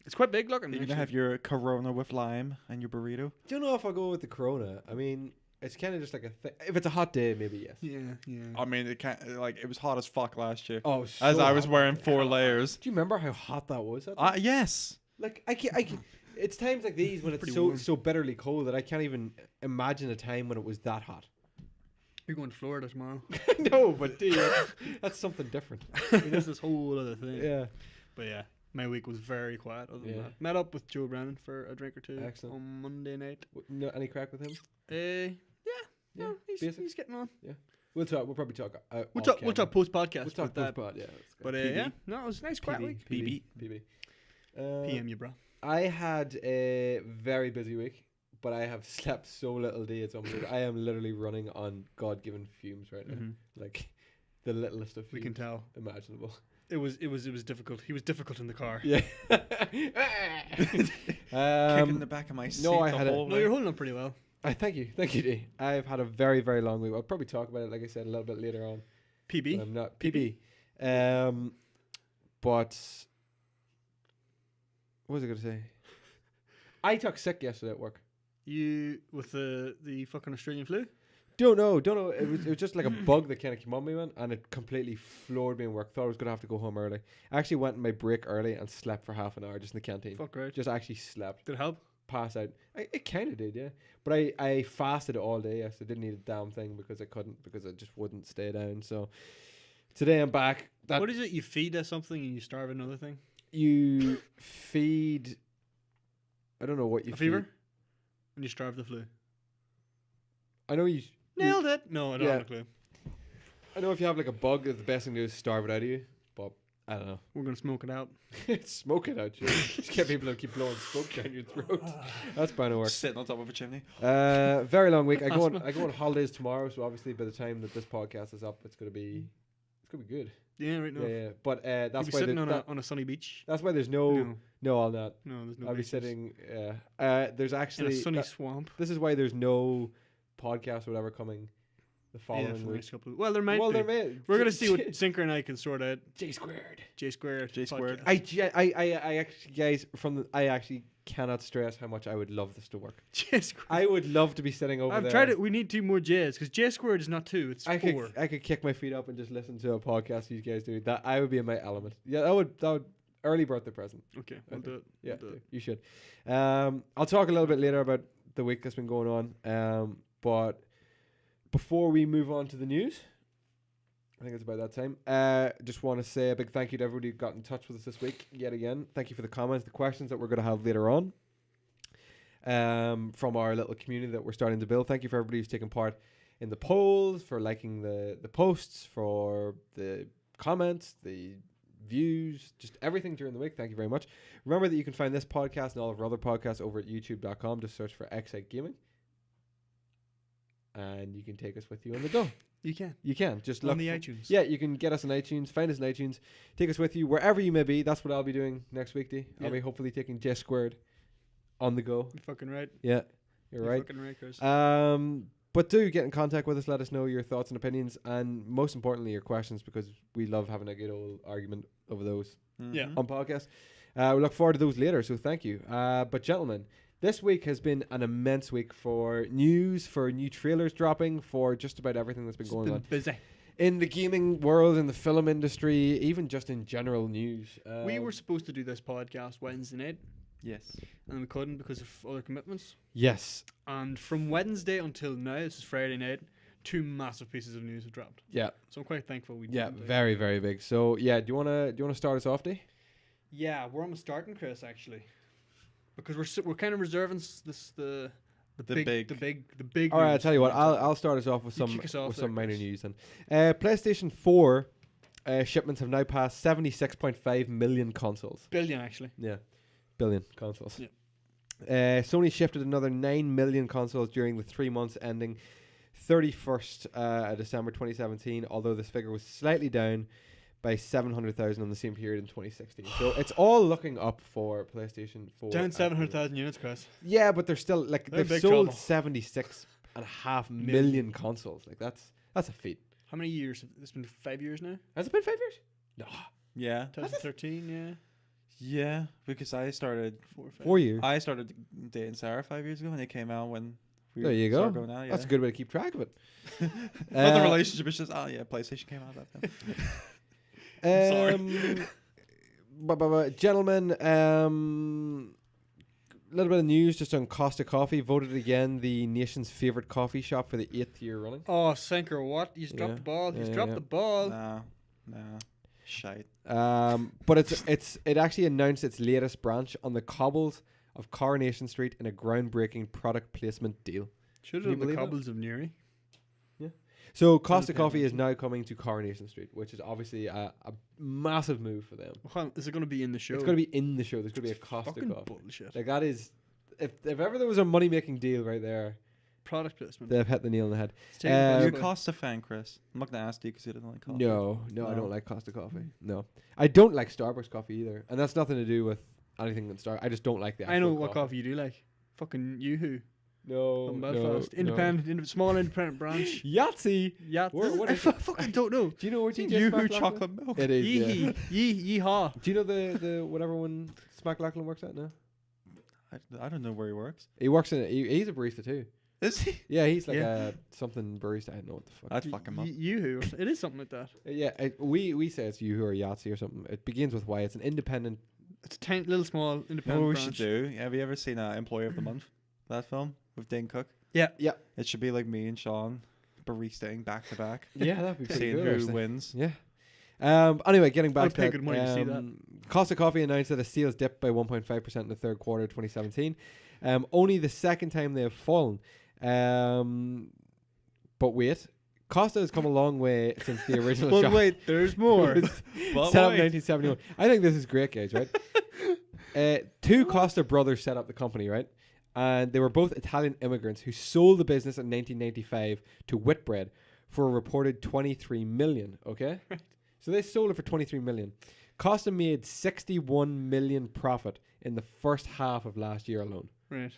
It's quite big looking. You're gonna actually. have your Corona with lime and your burrito. Don't know if I'll go with the Corona. I mean, it's kind of just like a thing. If it's a hot day, maybe yes. Yeah. I mean, it can't like it was hot as fuck last year. Oh, As so I was hot. wearing 4 layers. Do you remember how hot that was? Yes. Like I can. It's times like these when it's Pretty so warm. so bitterly cold that I can't even imagine a time when it was that hot. You're going to Florida tomorrow. No, but dude, that's something different. There's this whole other thing. Yeah. But yeah, my week was very quiet. Other than Yeah. that, met up with Joe Brennan for a drink or two Excellent. on Monday night. No, any crack with him? Yeah, Yeah, no, basic. he's getting on. We'll talk. We'll probably talk. We'll talk post podcast. We'll talk that. post-pod, yeah. that's But good. yeah, no, it was a nice quiet week. PB. PB. PM you, bro. I had a very busy week, but I have slept so little D. It's unbelievable. I am literally running on God-given fumes right now, like the littlest of fumes We can tell. imaginable. It was difficult. He was difficult in the car. Yeah. Kicking the back of my seat. I the had a- whole No, way. you're holding up pretty well. Thank you, D. I've had a very, very long week. I'll probably talk about it, like I said, a little bit later on. PB. But I'm not PB. But what was I going to say? I took sick yesterday at work. You with the fucking Australian flu? Don't know. It was just like a bug that kind of came on me, man, and it completely floored me in work. Thought I was gonna have to go home early. I actually went on my break early and slept for half an hour just in the canteen. Fuck right. Just actually slept, Did it help? pass out. It kind of did, yeah. But I fasted all day. Yes, I didn't eat a damn thing because I couldn't, because I just wouldn't stay down. So today I'm back. That What is it? You feed us something and you starve another thing? you feed. I don't know what you A feed. fever? And you starve the flu. I know you. Nailed it. No, I don't Yeah. have a clue. I know if you have like a bug, the best thing to do is starve it out of you. But I don't know. We're gonna smoke it out. Smoke it out, you. Just get people to keep blowing smoke down your throat. That's bound to work. Sitting on top of a chimney. Very long week. I go on holidays tomorrow, so obviously by the time that this podcast is up, it's gonna be good. Yeah, right now. Yeah. But You'll that's be why sitting there- on a sunny beach. that's why there's no I'll not. No, there's no. I'll be beaches. sitting. There's in actually a sunny swamp. this is why there's no podcast or whatever coming the Yeah, following for the week. next couple. Well, there might Well, be. there may. We're gonna see what Sinker and I can sort out. J squared. J squared. J squared. podcast. I actually, guys, I actually cannot stress how much I would love this to work. J squared. I would love to be sitting over I've there. tried it. We need 2 more J's because J squared is not 2. It's 4. I could kick my feet up and just listen to a podcast you guys do. That I would be in my element. Yeah, that would early birthday present. Okay, we'll Okay. do it. Yeah, We'll do it. you should. I'll talk a little bit later about the week that's been going on. But before we move on to the news, think it's about that time. Just want to say a big thank you to everybody who got in touch with us this week yet again. Thank you for the comments, the questions that we're going to have later on from our little community that we're starting to build. Thank you for everybody who's taken part in the polls, for liking the posts, for the comments, the views, just everything during the week. Thank you very much. Remember that you can find this podcast and all of our other podcasts over at youtube.com. Just search for Xite Gaming. And you can take us with you on the go. You can. You can. Just look on the iTunes. Yeah, you can get us on iTunes, find us on iTunes, take us with you wherever you may be. That's what I'll be doing next week, D. Yeah. I'll be hopefully taking J Squared on the go. You're fucking right. Yeah, you're right. Fucking right, Chris. But do get in contact with us. Let us know your thoughts and opinions, and most importantly, your questions, because we love having a good old argument over those Yeah. on podcast. We look forward to those later, so thank you. But gentlemen, this week has been an immense week for news, for new trailers dropping, for just about everything that's been going on Busy. in the gaming world, in the film industry, even just in general news. We were supposed to do this podcast Wednesday night, Yes. and we couldn't because of other commitments. Yes. And from Wednesday until now, this is Friday night, 2 massive pieces of news have dropped. Yeah. So I'm quite thankful we Yeah. didn't do it. Very, very big. So yeah, do you wanna start us off, D? Yeah, where am I starting, Chris? Actually, because we're kind of reserving the big. All right, I'll news tell you what. for I'll start us off with You some kick us off with there, some minor Chris. news. And PlayStation 4 shipments have now passed 76.5 million consoles. billion actually. Yeah, billion consoles. Yeah. Sony shifted another 9 million consoles during the 3 months ending 31st December 2017. Although this figure was slightly down by 700,000 on the same period in 2016. So it's all looking up for PlayStation 4. Down 700,000 units, Chris. Yeah, but they're still like They're in they've big sold trouble. 76.5 million consoles. Like that's a feat. How many years? It's been 5 years now. Has it been 5 years? No, Yeah. 2013, yeah. Yeah. Because I started 4 or 5. 4 years. I started dating Sarah 5 years ago, and it came out when we There you go. started going out. Yeah. That's a good way to keep track of it. Not the relationship. It's just PlayStation came out that time. Gentlemen, little bit of news just on Costa Coffee. Voted again the nation's favorite coffee shop for the 8th year running. Oh, Sinker, what? He's Yeah. dropped the ball. He's Yeah, dropped yeah. the ball. No. Shite. But it actually announced its latest branch on the cobbles of Coronation Street in a groundbreaking product placement deal. Should Can you have the believe it? cobbles of Newry. So Costa Okay, Coffee that's is now coming to Coronation Street, which is obviously a massive move for them. Well, is it going to be in the show? It's going to be in the show. There's going to be a Costa fucking Coffee. bullshit. Like that is, if ever there was a money making deal right there, Product placement. they've hit the nail on the head. It's taking the You're a best way. Costa fan, Chris. I'm not gonna ask you because you don't like coffee. No, I No. don't like Costa Coffee. No, I don't like Starbucks coffee either, and that's nothing to do with anything with Starbucks. I just don't like the. I know actual what coffee you do like. Fucking Yoo-hoo. No, From no, Belfast. no. Independent, small independent branch. Yahtzee. Yeah. What I is it? fucking don't know. Do you know where TJ Yoo-hoo Smack chocolate milk. It is. Yeah. Yee-haw. Do you know the whatever one Smack Lachlan works at now? I don't know where he works. He works in. He's a barista too. Is he? Yeah, he's like Yeah. a something barista. I don't know what the fuck. I'd fuck him up. Yoo-hoo. It is something like that. Yeah, we say it's you who are Yahtzee or something. It begins with Y. It's an independent. It's a tiny, little, small, You know independent what we branch. should do? Have you ever seen Employee of the Month? That film with Dane Cook? Yeah. It should be like me and Sean baristaing back to back, Yeah, that'd be pretty seeing good. who actually. wins. Yeah. Anyway, getting back I'd to pay that, good money to see that. Costa Coffee announced that its sales dipped by 1.5% in the third quarter of 2017. Only the second time they have fallen. But wait, Costa has come a long way since the original But shop. wait, there's more. was set up in 1971. I think this is great, guys, right? Two Costa brothers set up the company, right? And they were both Italian immigrants who sold the business in 1995 to Whitbread for a reported 23 million, okay? Right. So they sold it for 23 million. Costa made 61 million profit in the first half of last year alone. Right.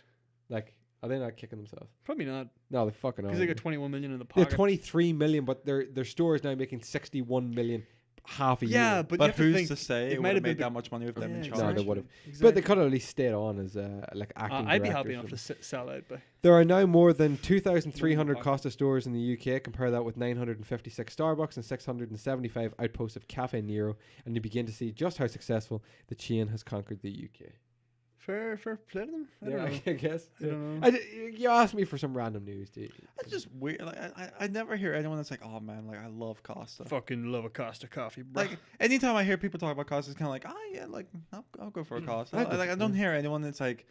Like, are they not kicking themselves? Probably not. No, they fucking are. Because they got 21 million in the They're pocket. 23 million, but their store is now making 61 million half a Yeah, year. but you But have to who's think to say it it might might have have been made the- that much money with them in Yeah, charge? No, they exactly. would've. Exactly. But they could have at least stayed on as like acting I'd be directors happy or enough to something. sell out. But There are now more than 2,300 pocket. Costa stores in the UK. Compare that with 956 Starbucks and 675 outposts of Cafe Nero, and you begin to see just how successful the chain has conquered the UK. Fair play to them. I Yeah, don't know. I guess. I don't know. You asked me for some random news, dude. That's just weird. Like I never hear anyone that's like, oh man, like I love Costa. Fucking love a Costa coffee, bro. Like anytime I hear people talk about Costa, it's kind of like, oh yeah, like I'll go for a Costa. I don't hear anyone that's like,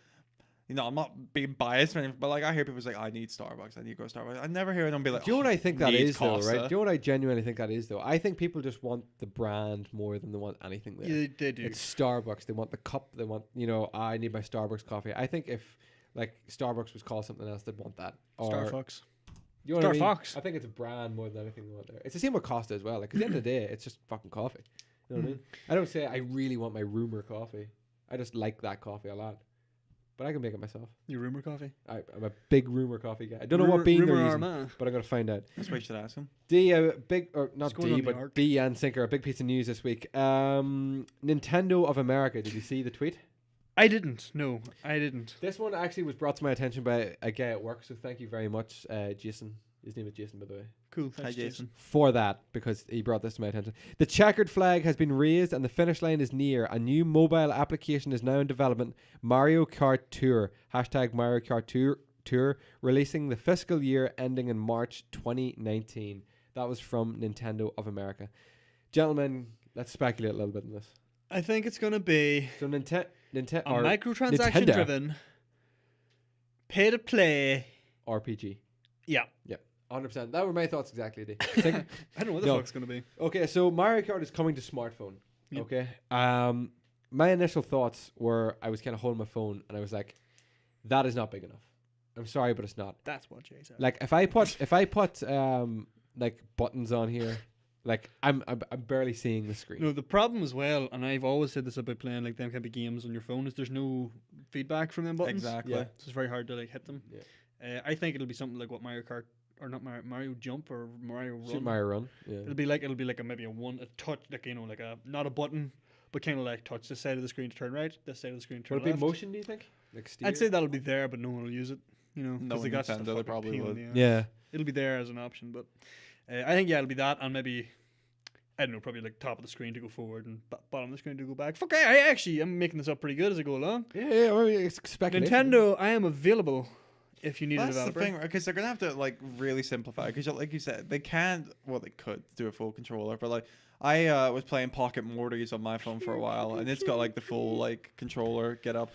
you know, I'm not being biased or anything, but like I hear people say, I need Starbucks, I need to go to Starbucks. I never hear anyone be like, Do you know what I think that need is though, Costa. right? Do you know what I genuinely think that is though? I think people just want the brand more than they want anything there. Yeah, they do. It's Starbucks. They want the cup. They want, I need my Starbucks coffee. I think if like Starbucks was called something else, they'd want that. Or, Star Fox. You know what Star I mean? Fox. I think it's a brand more than anything they want there. It's the same with Costa as well. Like at the end of the day, it's just fucking coffee. You know what I mean? I don't say I really want my rumor coffee. I just like that coffee a lot. But I can make it myself. Your rumor coffee. I'm a big rumor coffee guy. I don't know what bean they're rumor using, Armagh. but I'm gonna find out. That's what you should ask him. D, big or not What's going D, on in the but arc? D and Sinker, a big piece of news this week. Nintendo of America. Did you see the tweet? I didn't. No, I didn't. This one actually was brought to my attention by a guy at work, so thank you very much, Jason. His name is Jason, by the way. Cool. Hi, Thanks, Jason. For that, because he brought this to my attention. The checkered flag has been raised and the finish line is near. A new mobile application is now in development. Mario Kart Tour. Hashtag Mario Kart Tour. Releasing the fiscal year ending in March 2019. That was from Nintendo of America. Gentlemen, let's speculate a little bit on this. I think it's gonna be So Nintendo a microtransaction driven, pay to play. RPG. Yeah. 100%. That were my thoughts exactly. D. I don't know what the No. fuck's gonna be. Okay, so Mario Kart is coming to smartphone. Yep. Okay. My initial thoughts were I was kind of holding my phone and I was like, that is not big enough. I'm sorry, but it's not. That's what Jay said. Like if I put like buttons on here, like I'm barely seeing the screen. No, the problem as well, and I've always said this about playing like them kind of games on your phone, is there's no feedback from them buttons. Exactly. Yeah. So it's very hard to like hit them. Yeah. I think it'll be something like what Mario Kart, or not Mario Jump or Mario Run. Super Mario Run. Yeah. It'll be like maybe a touch, like like a not a button, but kind of like touch this side of the screen to turn right, this side of the screen to turn Would it be left. motion? Do you think? Like steer? I'd say that'll be there, but no one will use it. You know, No, because they got just a Nintendo, they fucking probably pain in would. the ass. Yeah. It'll be there as an option, but I think it'll be that, and maybe I don't know, probably like top of the screen to go forward and bottom of the screen to go back. Fuck, I'm making this up pretty good as I go along. Yeah. Well, it's speculation. Nintendo, I am available if you need a That's the developer. thing, because they're gonna have to like really simplify. Because like you said, they can't. Well, they could do a full controller, but like I was playing Pocket Mortys on my phone for a while, and it's got like the full like controller get up,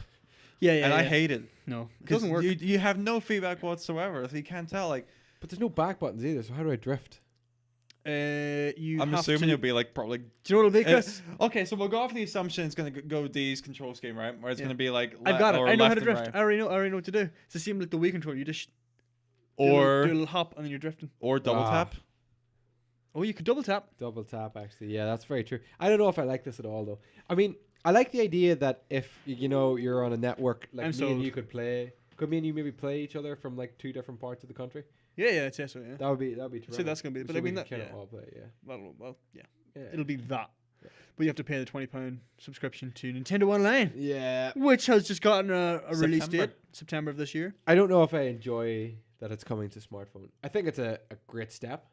Yeah, and I hate it. No, it 'Cause doesn't work. You have no feedback whatsoever, so you can't tell. Like But there's no back buttons either. So how do I drift? You I'm have assuming to, you'll be like probably. Do you know what it'll be, Chris? Okay, so we'll go off the assumption it's gonna go D's control scheme, right? Where it's Yeah. gonna be like I've got it. or I know how left to and drift. right. I already know what to do. It's the same like the Wii controller. You just do a or little hop and then you're drifting. or double Ah. tap. Oh, you could double tap. Double tap, actually. Yeah, that's very true. I don't know if I like this at all, though. I mean, I like the idea that if you're on a network, like I'm me sold. and you could me and you maybe play each other from like two different parts of the country. Yeah, I'd say so. Yeah. That would be terrific. So that's gonna be. But So I mean we that. can Yeah. all play. Yeah. Well, yeah. Yeah. It'll be that. Yeah. But you have to pay the £20 subscription to Nintendo Online, Yeah. which has just gotten a release September. date, September of this year. I don't know if I enjoy that it's coming to smartphone. I think it's a great step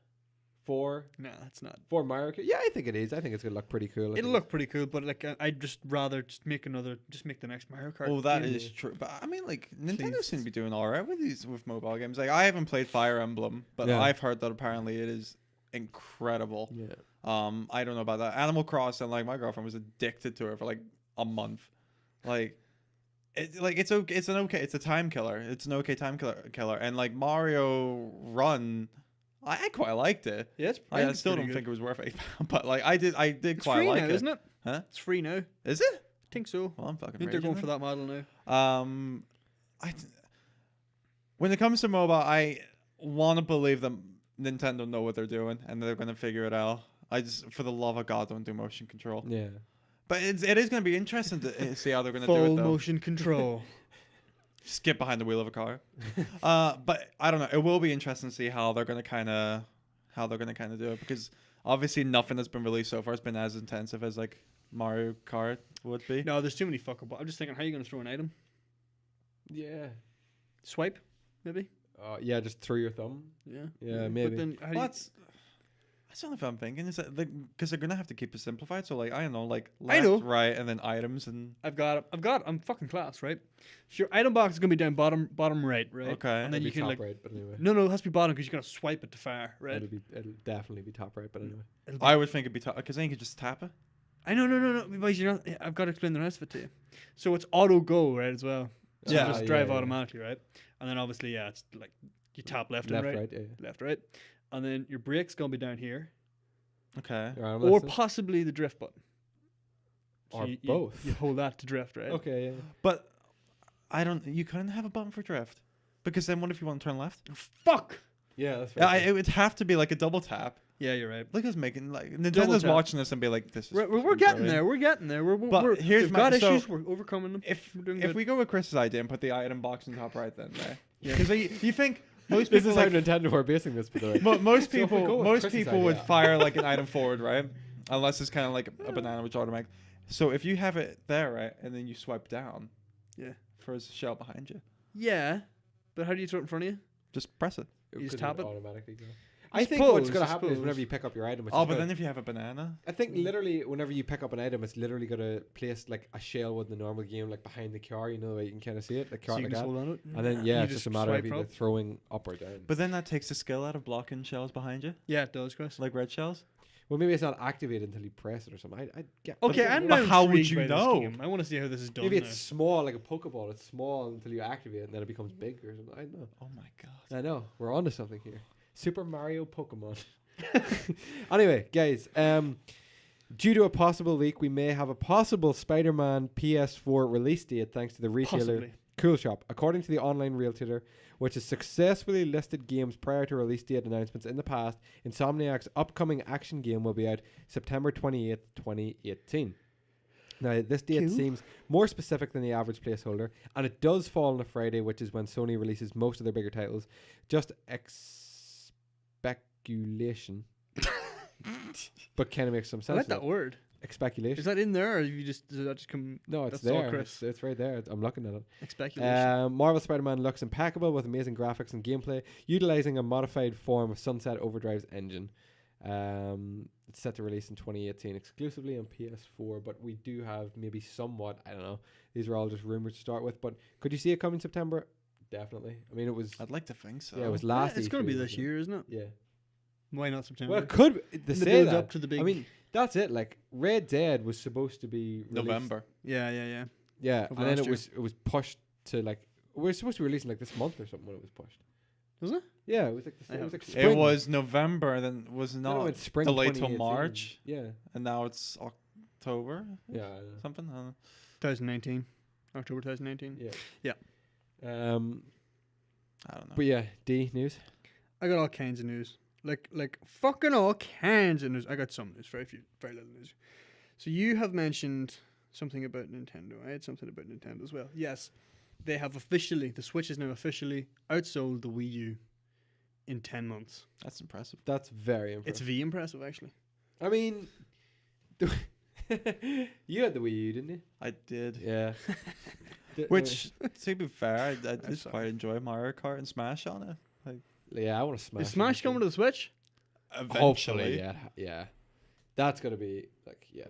for Nah, it's not. Mario Kart. Yeah, I think it is. I think it's gonna look pretty cool. It'll look pretty cool, but like I'd just rather just make the next Mario Kart. Oh, that game. is true. But I mean, like Nintendo Please. seem to be doing all right with mobile games. Like I haven't played Fire Emblem, but Yeah. I've heard that apparently it is incredible. Yeah. I don't know about that. Animal Crossing, like my girlfriend was addicted to it for like a month. Like, it's okay. It's a time killer. It's an okay time killer. And like Mario Run, I quite liked it. Yeah, it's, I still don't think it was worth it, but like I did it's quite free like now, it. isn't it? Huh? It's free now. I Is it? think so. Well, I'm fucking. I think they're raging going for then. that model now. I when it comes to mobile, I want to believe that Nintendo know what they're doing and they're going to figure it out. I just, for the love of God, don't do motion control. Yeah. But it is going to be interesting to see how they're going to do Full it. Though. motion control. Skip behind the wheel of a car. But I don't know. It will be interesting to see how they're going to kind of do it, because obviously nothing that's been released so far has been as intensive as like Mario Kart would be. No, there's too many fuckable. I'm just thinking, how are you going to throw an item? Yeah. Swipe, maybe. Yeah, just through your thumb. Yeah. Yeah, maybe. But then how do Well, you, that's That's not if I'm thinking. Is that because they're gonna have to keep it simplified? So like I don't know, like I left, know. right, and then items and I'm fucking class, right? So your item box is gonna be down bottom right, right? Okay. And then you It'll be can top like right, but anyway. no, it has to be bottom because you gotta swipe it to far, right? It'll definitely be top right, but anyway. It'll be- I would think it'd be tough because then you could just tap it. I know, no, because you're not. I've got to explain the rest of it to you. So it's auto go, right, as well. So Yeah, you just drive automatically, right? And then obviously, yeah, it's like you tap left and right, yeah. left, right, and then your brake's gonna be down here, Okay. Alright, I'm or listening. possibly the drift button. So Or you both. You hold that to drift, right? Okay, yeah. But I don't. You couldn't have a button for drift because then what if you want to turn left? Fuck. Yeah, that's Yeah, right. it would have to be like a double tap. Yeah, you're right. Look at us making like Nintendo's tap. watching this and be like, "This is." We're fucking getting brilliant. there. We're getting there. But We're here's we've my- got so issues. We're overcoming them. If We're doing if good. we go with Chris's idea and put the item box in top right, then right? Yeah. Because you think most This people is like how Nintendo are basing this, by the way. most So if we go people with most Chris's people would idea- fire like an item forward, right? Unless it's kind of like a banana, which is automatic. So if you have it there, right, and then you swipe down, Yeah. for a shell behind you, Yeah, but how do you throw it in front of you? just press it. You just Could tap it? automatically go. I I think what's suppose, going I to happen is suppose. whenever you pick up your item, which Oh, is but good. then if you have a banana, I think literally whenever you pick up an item, it's literally going to place like a shell with the normal game, like behind the car. You know, the way you can kind of see it, like, So you like can just that. hold on to it. And then yeah, You it's just a matter of swipe either up. throwing up or down. but then that takes the skill out of blocking shells behind you, Yeah, it does, Chris. like red shells. Well, maybe it's not activated until you press it or something. I get. Okay, But- I'm but now how would intrigued you by this know? game. I want to see how this is done. Maybe now. it's small, like a Pokeball. It's small until you activate it, and then it becomes big or something. I don't know. Oh my god. I know. We're onto something here. Super Mario Pokemon. Anyway, guys, due to a possible leak, we may have a possible Spider-Man PS4 release date thanks to the retailer Possibly. Cool Shop. According to the online retailer, which has successfully listed games prior to release date announcements in the past, Insomniac's upcoming action game will be out September 28th, 2018. Now, this date Cool. seems more specific than the average placeholder, and it does fall on a Friday, which is when Sony releases most of their bigger titles. Just speculation. But kind of makes some I sense. like now. that word. Speculation. Is that in there, or you just does that just come No, it's that's all, there. Chris. It's right there. I'm looking at it. speculation? Marvel Spider-Man looks impeccable with amazing graphics and gameplay, utilizing a modified form of Sunset Overdrive's engine. It's set to release in 2018 exclusively on PS4, but we do have maybe somewhat, I don't know, these are all just rumors to start with, but could you see it coming September? Definitely. I mean, it was, I'd like to think so. yeah, it was Yeah, last it's going to E3, be this wasn't it? year, isn't it? Yeah. Why not September? Well, it could, In to the say build that, up to the big. I mean, that's it, like, Red Dead was supposed to be released- November. yeah. Yeah, of and then last it was pushed to, like, we are supposed to be releasing, like, this month or something when it was pushed. Was it? Yeah, it was like, I it was have like to- spring. It was November, then was Then it not went spring delayed till 2018. March, Yeah. and now it's October. Yeah. I know. Something. I don't know. 2019, October 2019. Yeah. Yeah. I don't know. But yeah, D news. I got all kinds of news. Like fucking all kinds of news. I got some news, very little news. So you have mentioned something about Nintendo. I had something about Nintendo as well. Yes, they have officially, the Switch is now officially outsold the Wii U in 10 months. That's impressive. That's very impressive. It's V impressive, actually. I mean, you had the Wii U, didn't you? I did. Yeah. Which, to be fair, I did sorry. quite enjoy Mario Kart and Smash on it. yeah, I want to smash. Is Smash coming to the Switch? Hopefully, yeah. That's gonna be like, yeah.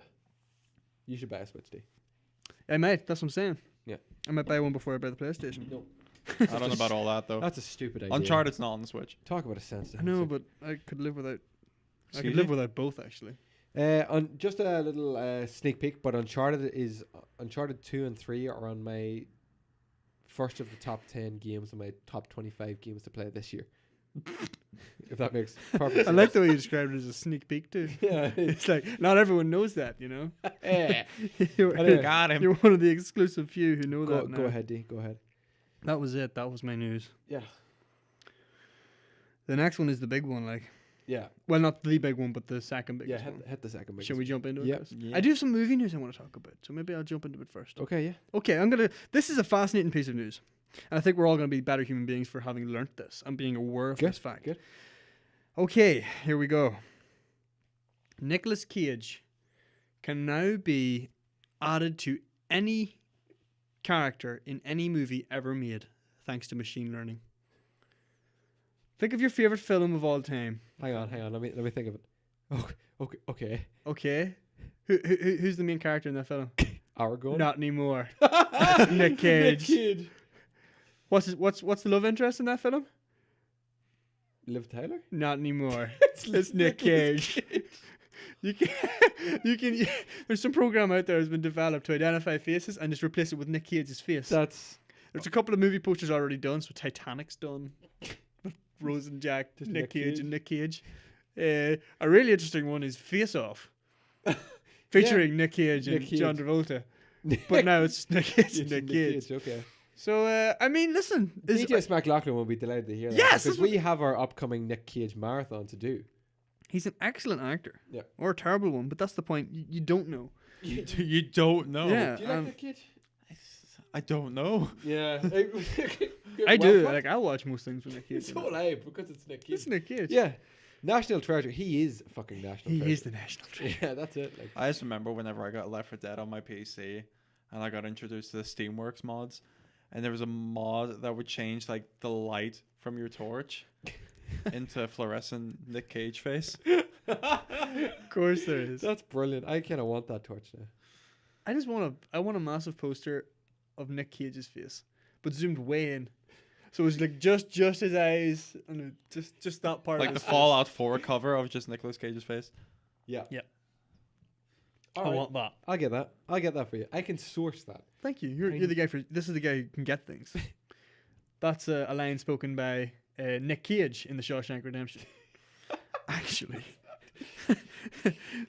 You should buy a Switch, D. I might. That's what I'm saying. Yeah. I might buy one before I buy the PlayStation. No, I don't know about all that though. that's a stupid idea. Uncharted's not on the Switch. Talk about a sensitive. I know, but I could live without. I Excuse could live me? without both, actually. On just a little sneak peek, but Uncharted 2 and 3 are on my first of the top 10 games and my top 25 games to play this year. If that makes perfect sense. I like the way you described it as a sneak peek too. Yeah. It's like not everyone knows that, you know. Eh. you're, Anyway. Got him. you're one of the exclusive few who know go, that. go now. ahead, D. Go ahead. That was it. That was my news. Yeah. The next one is the big one, like. Yeah. Well, not the big one, but the second Yeah. biggest one. Hit the second. Shall we jump into it? Yeah. Chris? Yeah. I do have some movie news I want to talk about, so maybe I'll jump into it first. Okay. Yeah. Okay, This is a fascinating piece of news, and I think we're all going to be better human beings for having learnt this and being aware of Good, this fact. good. Okay, here we go. Nicolas Cage can now be added to any character in any movie ever made, thanks to machine learning. Think of your favorite film of all time. Hang on. Let me think of it. Okay. Okay. Who's the main character in that film? Aragorn. Not anymore. Nick Cage. Nick Cage. What's the love interest in that film? Liv Tyler. Not anymore. It's Nick Cage. You can. There's some program out there that's been developed to identify faces and just replace it with Nick Cage's face. That's There's a couple of movie posters already done. So Titanic's done. Rose and Jack, Just Nick Nick Cage Cage. and Nick Cage. A really interesting one is Face Off, featuring Nick Cage and Nick Cage. John Travolta. But now it's just Nick Cage and Nick Cage. Okay. So I mean, listen, DJ McLaughlin will be delighted to hear that. Yes, because that's what- we have our upcoming Nick Cage marathon to do. he's an excellent actor. Yeah. Or a terrible one, but that's the point. You don't know. You don't know. Yeah. Do you like Nick Cage? I don't know. Yeah. I do. Like I'll watch most things with Nick Cage. It's in so it. live because it's Nick Cage. It's Nick Cage. Yeah. National treasure. He is a fucking national treasure. He is the national treasure. Yeah, that's it. Like, I just remember whenever I got Left 4 Dead on my PC and I got introduced to the Steamworks mods, and there was a mod that would change like the light from your torch into a fluorescent Nick Cage face. Of course there is. that's brilliant. I kind of want that torch now. I want a massive poster of Nick Cage's face, but zoomed way in. So it's like just his eyes and just that part. Like of the his face. Fallout 4 cover of just Nicolas Cage's face. Yeah. Yeah. All I right. want that. I'll get that. I'll get that for you. I can source that. Thank you. You're the guy for this is the guy who can get things. That's a line spoken by Nick Cage in The Shawshank Redemption. Actually.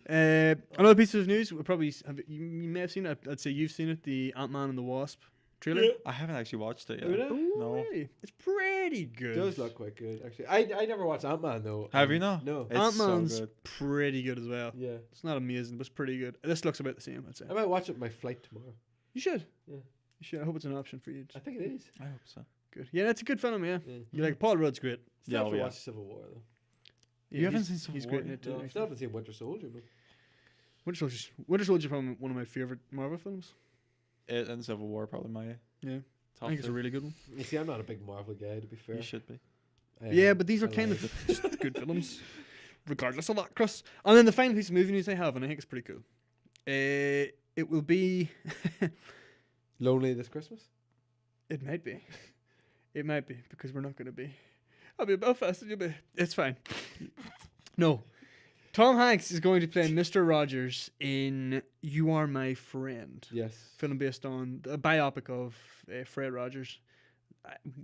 Another piece of news. We'll probably you may have seen it. I'd say you've seen it. The Ant-Man and the Wasp trailer. I haven't actually watched it Have you yet. not? No. Really? It's pretty good. It does look quite good, actually. I never watched Ant-Man, though. Have you not? No. It's Ant-Man's so good. pretty good as well. Yeah. It's not amazing, but it's pretty good. This looks about the same, I'd say. I might watch it on my flight tomorrow. You should. Yeah. You should. I hope it's an option for you. I think it is. I hope so. Good. Yeah, it's a good film, yeah. Yeah. You like Paul Rudd's great. Still Yeah, have oh, to yeah. watch Civil War, though. Yeah, You haven't he's- seen Civil He's War great in it too. No, I actually. still haven't seen Winter Soldier, but Winter Soldier from one of my favorite Marvel films. It and Civil War probably my Yeah, top I think it's a two. really good one. you see, I'm not a big Marvel guy, to be fair. You should be. Yeah, but these are I kind like of just good films, regardless of that, Chris. And then the final piece of movie news I have, and I think it's pretty cool. It will be. Lonely this Christmas? It might be. It might be because we're not going to be. I'll be at Belfast. And you'll be. It's fine. No. Tom Hanks is going to play Mr. Rogers in You Are My Friend, Yes. film based on a biopic of Fred Rogers.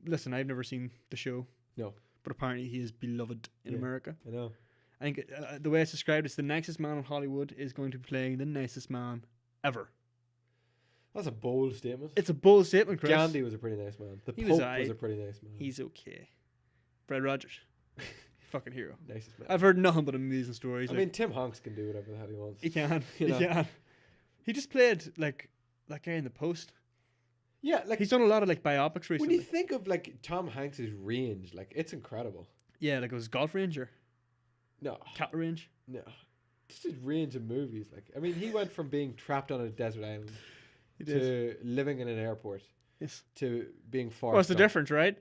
Listen, I've never seen the show. No. But apparently he is beloved in Yeah. America. I know. I think the way it's described, it's the nicest man in Hollywood is going to be playing the nicest man ever. That's a bold statement. It's a bold statement, Chris. Gandhi was a pretty nice man. The He Pope was was, aight. a pretty nice man. He's okay. Fred Rogers. Fucking hero. nicest man. I've heard nothing but amazing stories. I mean, Tim Hanks can do whatever the hell he wants. he can. you He know. can. He just played like that guy in The Post. Yeah, like He's done a lot of like biopics when recently. you think of like Tom Hanks's range, like it's incredible. Yeah, like it was Golf Ranger, No, Cattle Range. no, just his range of movies. Like, I mean, he went from being trapped on a desert island He did. to living in an airport Yes. to being forced. What's the difference, right?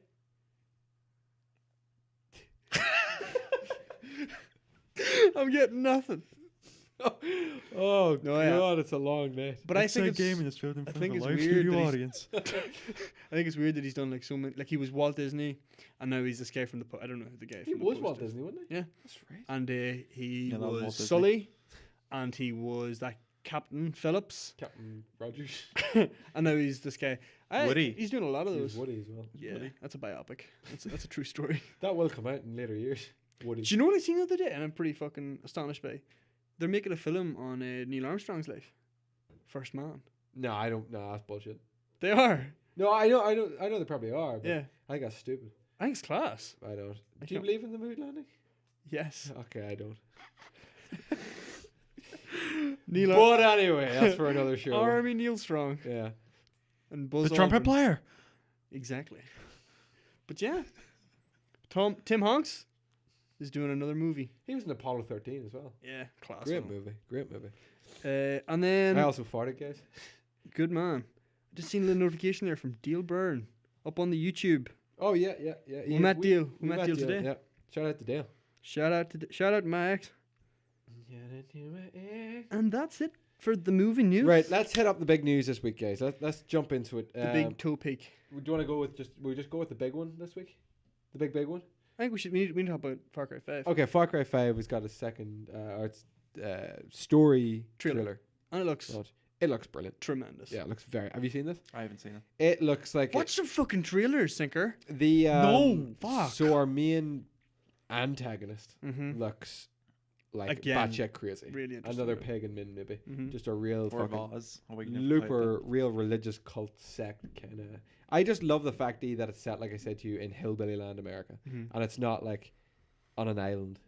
I'm getting nothing. Oh No, yeah. God, it's a long night. But I think it's, is filmed in I front think of it's a live weird studio that he's- audience. I think it's weird that he's done like so many. Like he was Walt Disney, and now he's this guy from I don't know who the guy. He from the was Post Walt is. Disney, wasn't he? Yeah. That's right. And he Yeah, that was Walt was Disney. Sully, and he was that Captain Phillips, Captain Rogers. and now he's this guy. Woody. He's doing a lot of He was those. Woody as well. Yeah, Woody. that's a biopic. That's a true story. That will come out in later years. Woody. Do you know what I seen the other day? And I'm pretty fucking astonished by. They're making a film on Neil Armstrong's life. First man. No, I don't. No, that's bullshit. They are. No, I know they probably are. But Yeah. I think that's stupid. I think it's class. I don't. I Do you can't- believe in the moon landing? Yes. Okay, I don't. Neil But anyway, that's for another show. Army Neil Strong Yeah. and Buzz The trumpet Aldrin. player. Exactly. But yeah. Tim Hanks is doing another movie. He was in Apollo 13 as well. Yeah, class. Great film. movie. Great movie. And then I also farted, guys. good man. I just seen a little notification there from Dale Byrne up on the YouTube. Oh yeah. We met Dale. We met Dale today. Yeah. Shout out to Dale. Shout out my ex. And that's it for the movie news. Right, let's hit up the big news this week, guys. Let's jump into it. The big toe peak. Do you want to go with we just go with the big one this week? The big one? I think we need to talk about Far Cry 5. Okay, Far Cry 5 has got a second story Trailer. And it looks It looks brilliant. tremendous. Yeah, it looks very. Have you seen this? I haven't seen it. It looks like Watch some fucking trailers, Sinker. the No, fuck. So our main antagonist Mm-hmm. looks like Again, batshit crazy. really interesting. Another pagan min, maybe. Mm-hmm. Just a real Or fucking Vaz. Looper. real religious cult sect kind of. I just love the fact that it's set, like I said to you, in hillbilly land, America, Mm-hmm. and it's not like on an island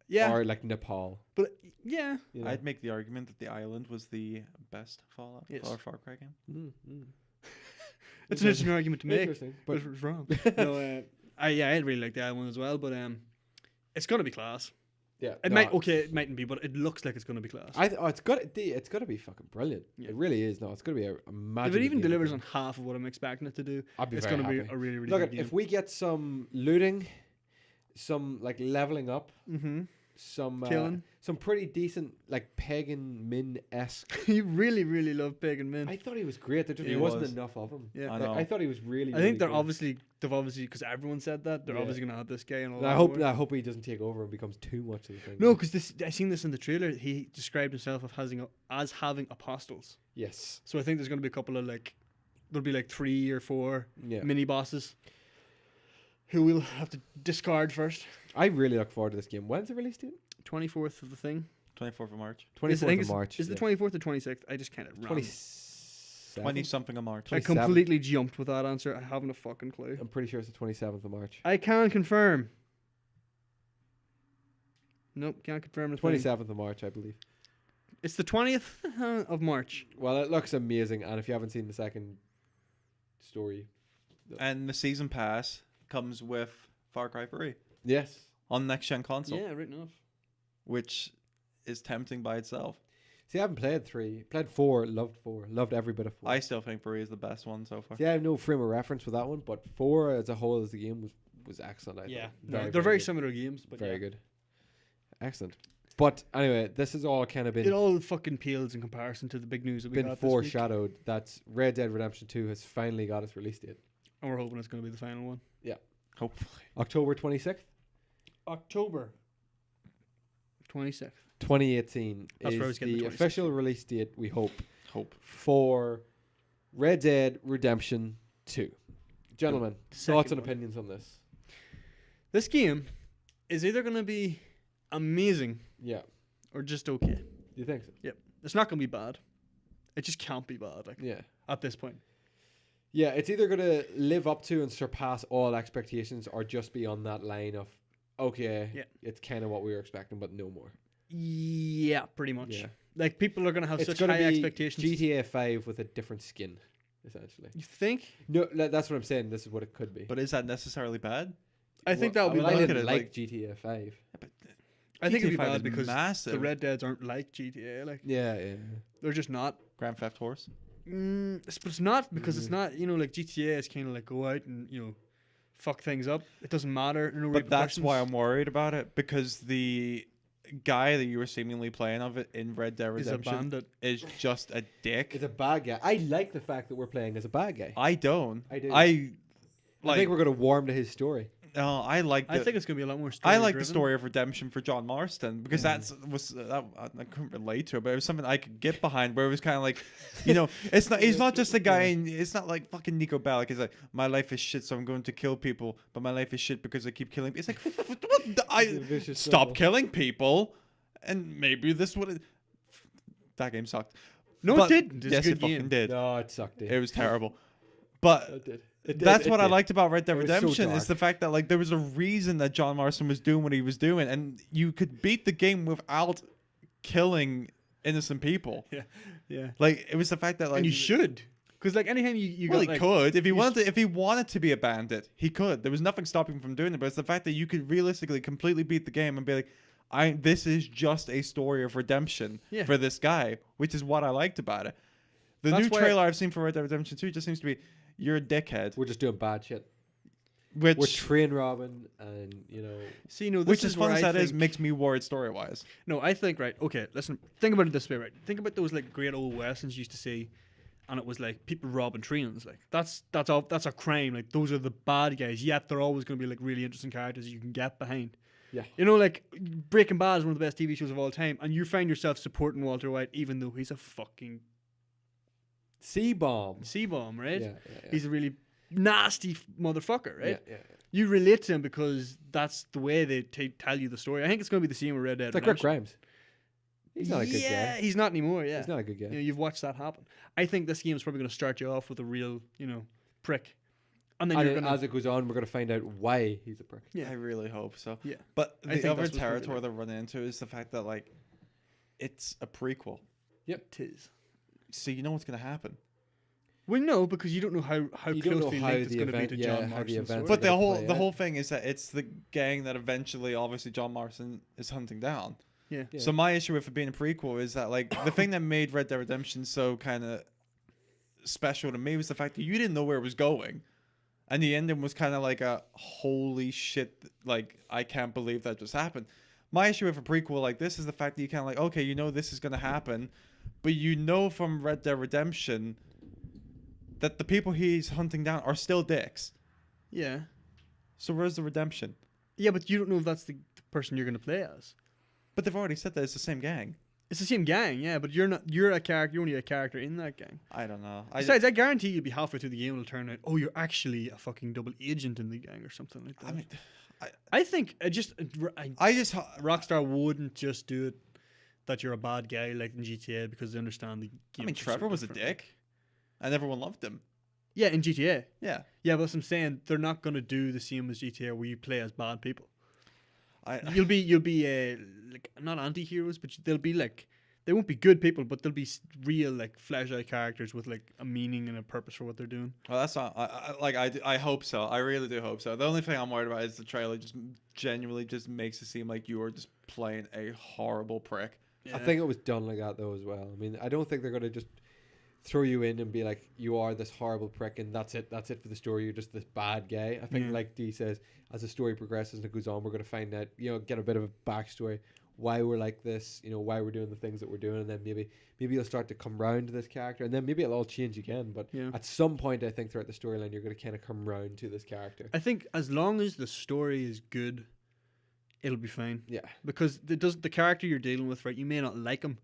Yeah, or like Nepal. but yeah. You know? I'd make the argument that the island was the best Fallout Yes. or Far Cry game. It's an interesting argument to make, Interesting, but but it's wrong. No, I really like the other one as well, but it's gonna be class. yeah, It no, it mightn't be, but it looks like it's gonna be class. it's got to be fucking brilliant. Yeah. It really is. No, it's gonna be a magic. If it even delivers on half of what I'm expecting it to do, I'd be it's very gonna be happy. a really, really Look, good game. if we get some looting, some like leveling up, Mm-hmm. some pretty decent like pagan min esque. You really, really love Pagan Min. I thought he was great. There just He wasn't was. enough of him. Yeah. I Like, know. I thought he was really. I really think they've cool. obviously because everyone said that they're Yeah. obviously gonna have this guy and all And that. I hope he doesn't take over and becomes too much of the thing. No, because I seen this in the trailer. He described himself as having apostles. Yes. So I think there's gonna be a couple of there'll be like 3 or 4 Yeah. mini bosses who we'll have to discard first. I really look forward to this game. When's the release date? 24th of the thing. 24th of March. 24th of March. Is the 24th or 26th? I just kind of 27th? 20 something of March. I 27th. completely jumped with that answer. I haven't a fucking clue. I'm pretty sure it's the 27th of March. I can confirm. Nope, can't confirm the 27th of March, I believe. It's the 20th of March. Well, it looks amazing, and if you haven't seen the second story, And the season pass comes with Far Cry 3 yes, on next gen console, Yeah, right enough. which is tempting by itself. see, I haven't played 3, played 4, loved every bit of 4. I still think 3 is the best one so far. See, I have no frame of reference with that one, but 4 as a whole as the game was excellent. I Yeah, thought. they're very good. similar games, but Very yeah. good, excellent. But anyway, this has all kind of It been all fucking pales in comparison to the big news that we been got this week. foreshadowed that Red Dead Redemption 2 has finally got its release date, And we're hoping it's going to be the final one. Hopefully. October 26th. October 26th. 2018 That's where I was is getting the the 26th. official release date, we hope, Hope. for Red Dead Redemption 2. Gentlemen, The thoughts second and one. opinions on this? This game is either going to be amazing Yeah. or just okay. Do you think so? It's not going to be bad. It just can't be bad Yeah. at this point. Yeah, it's either going to live up to and surpass all expectations or just be on that line of, okay, Yeah. it's kind of what we were expecting, but no more. Yeah, pretty much. Yeah. Like, people are going to have It's such going to high be expectations. GTA 5 with a different skin, essentially. You think? No, that's what I'm saying. This is what it could be. But is that necessarily bad? I think Well, that would be I I look bad. at didn't it like like- GTA 5. I think it'd be GTA 5 bad is because massive. the Red Deads aren't like GTA. Like, Yeah. they're just not. Grand Theft Horse. But it's not because it's not, like GTA is kind of like go out and, fuck things up. It doesn't matter. No But that's why repercussions. I'm worried about it, because the guy that you were seemingly playing of it in Red Dead Is a Redemption bandit. is just a dick. It's a bad guy. I like the fact that we're playing as a bad guy. I don't. I do. I I think we're going to warm to his story. No, I like. I the- think it's going to be a lot more I like story-driven. the story of redemption for John Marston, because I couldn't relate to it, but it was something I could get behind. Where it was kind of like, it's not. He's not just a guy. It's not like fucking Nico Bellic. It's like, my life is shit, so I'm going to kill people, but my life is shit because I keep killing. It's like, what? It's a vicious Stop circle. killing people, and maybe this would. That game sucked. No, But- it didn't. It's yes, a it good fucking game. did. No, it sucked. It was terrible, but. It did. That's what I liked about Red Dead It was so Redemption is dark. the fact that there was a reason that John Marston was doing what he was doing, and you could beat the game without killing innocent people. Yeah. It was the fact that And you should. Because, anytime you well, got, he could if he you wanted to, if he wanted to be a bandit, he could. There was nothing stopping him from doing it. But it's the fact that you could realistically completely beat the game and be like, this is just a story of redemption Yeah. for this guy, which is what I liked about it. The That's new why- trailer I've seen for Red Dead Redemption 2 just seems to be, you're a dickhead. We're just doing bad shit. we're which train robbing, and See, no, this which as where fun as I that is, think- makes me worried story wise. No, I think, right, okay, listen, think about it this way, right? Think about those like great old westerns you used to see, and it was like people robbing trains. Like that's a crime. Like those are the bad guys. Yet they're always going to be like really interesting characters you can get behind. Yeah. You know, like Breaking Bad is one of the best TV shows of all time, and you find yourself supporting Walter White even though he's a fucking C-bomb. C-bomb, right? Yeah. He's a really nasty motherfucker, right? Yeah. You relate to him because that's the way they tell you the story. I think it's going to be the same with Red Dead It's like Rick Redemption. Grimes. He's not a good Yeah, guy. he's not anymore. Yeah, He's not a good guy. You know, you've watched that happen. I think this game is probably going to start you off with a real, prick, and then And you're then going as it goes on, we're going to find out why he's a prick. Yeah. I really hope so. Yeah. But I think the other that's what's gonna be territory they're running into is the fact that like it's a prequel. Tis. So you know what's gonna happen. Well, no, because you don't know how You don't know closely how linked it's the going to be event- to yeah, John how the Marston's events story. are But the gonna whole play the out. whole thing is that it's the gang that eventually, obviously, John Marston is hunting down. Yeah. Yeah. So my issue with it being a prequel is that like the thing that made Red Dead Redemption so kind of special to me was the fact that you didn't know where it was going, and the ending was kind of like a holy shit, like I can't believe that just happened. My issue with a prequel like this is the fact that you kind of like, okay, you know this is gonna happen, but you know from Red Dead Redemption that the people he's hunting down are still dicks. Yeah. So where's the redemption? Yeah, but you don't know if that's the person you're going to play as. But they've already said that it's the same gang. It's the same gang, yeah, but you're not. You're a character. You're only a character in that gang. I don't know. Besides, I guarantee you'll be halfway through the game, it'll turn out, oh, you're actually a fucking double agent in the gang or something like that. I mean, I think I just Rockstar wouldn't just do it that you're a bad guy like in GTA because they understand the game. I mean, is so Trevor was a different. dick, and everyone loved him. Yeah, in GTA. Yeah, Yeah, but as I'm saying, they're not gonna do the same as GTA where you play as bad people. I You'll be like not anti-heroes, but they'll be like they won't be good people, but they'll be real like flesh out characters with like a meaning and a purpose for what they're doing. well, that's not. I hope so. I really do hope so. The only thing I'm worried about is the trailer just genuinely just makes it seem like you are just playing a horrible prick. I think it was done like that though as well. I mean, I don't think they're going to just throw you in and be like, you are this horrible prick and that's it for the story, you're just this bad guy. I think Yeah. like Dee says, as the story progresses and it goes on, we're going to find out, get a bit of a backstory, why we're like this, why we're doing the things that we're doing, and then maybe you'll start to come round to this character, and then maybe it'll all change again, but Yeah. at some point I think throughout the storyline you're going to kind of come round to this character. I think as long as the story is good, it'll be fine. Yeah. Because the character you're dealing with, right? You may not like him,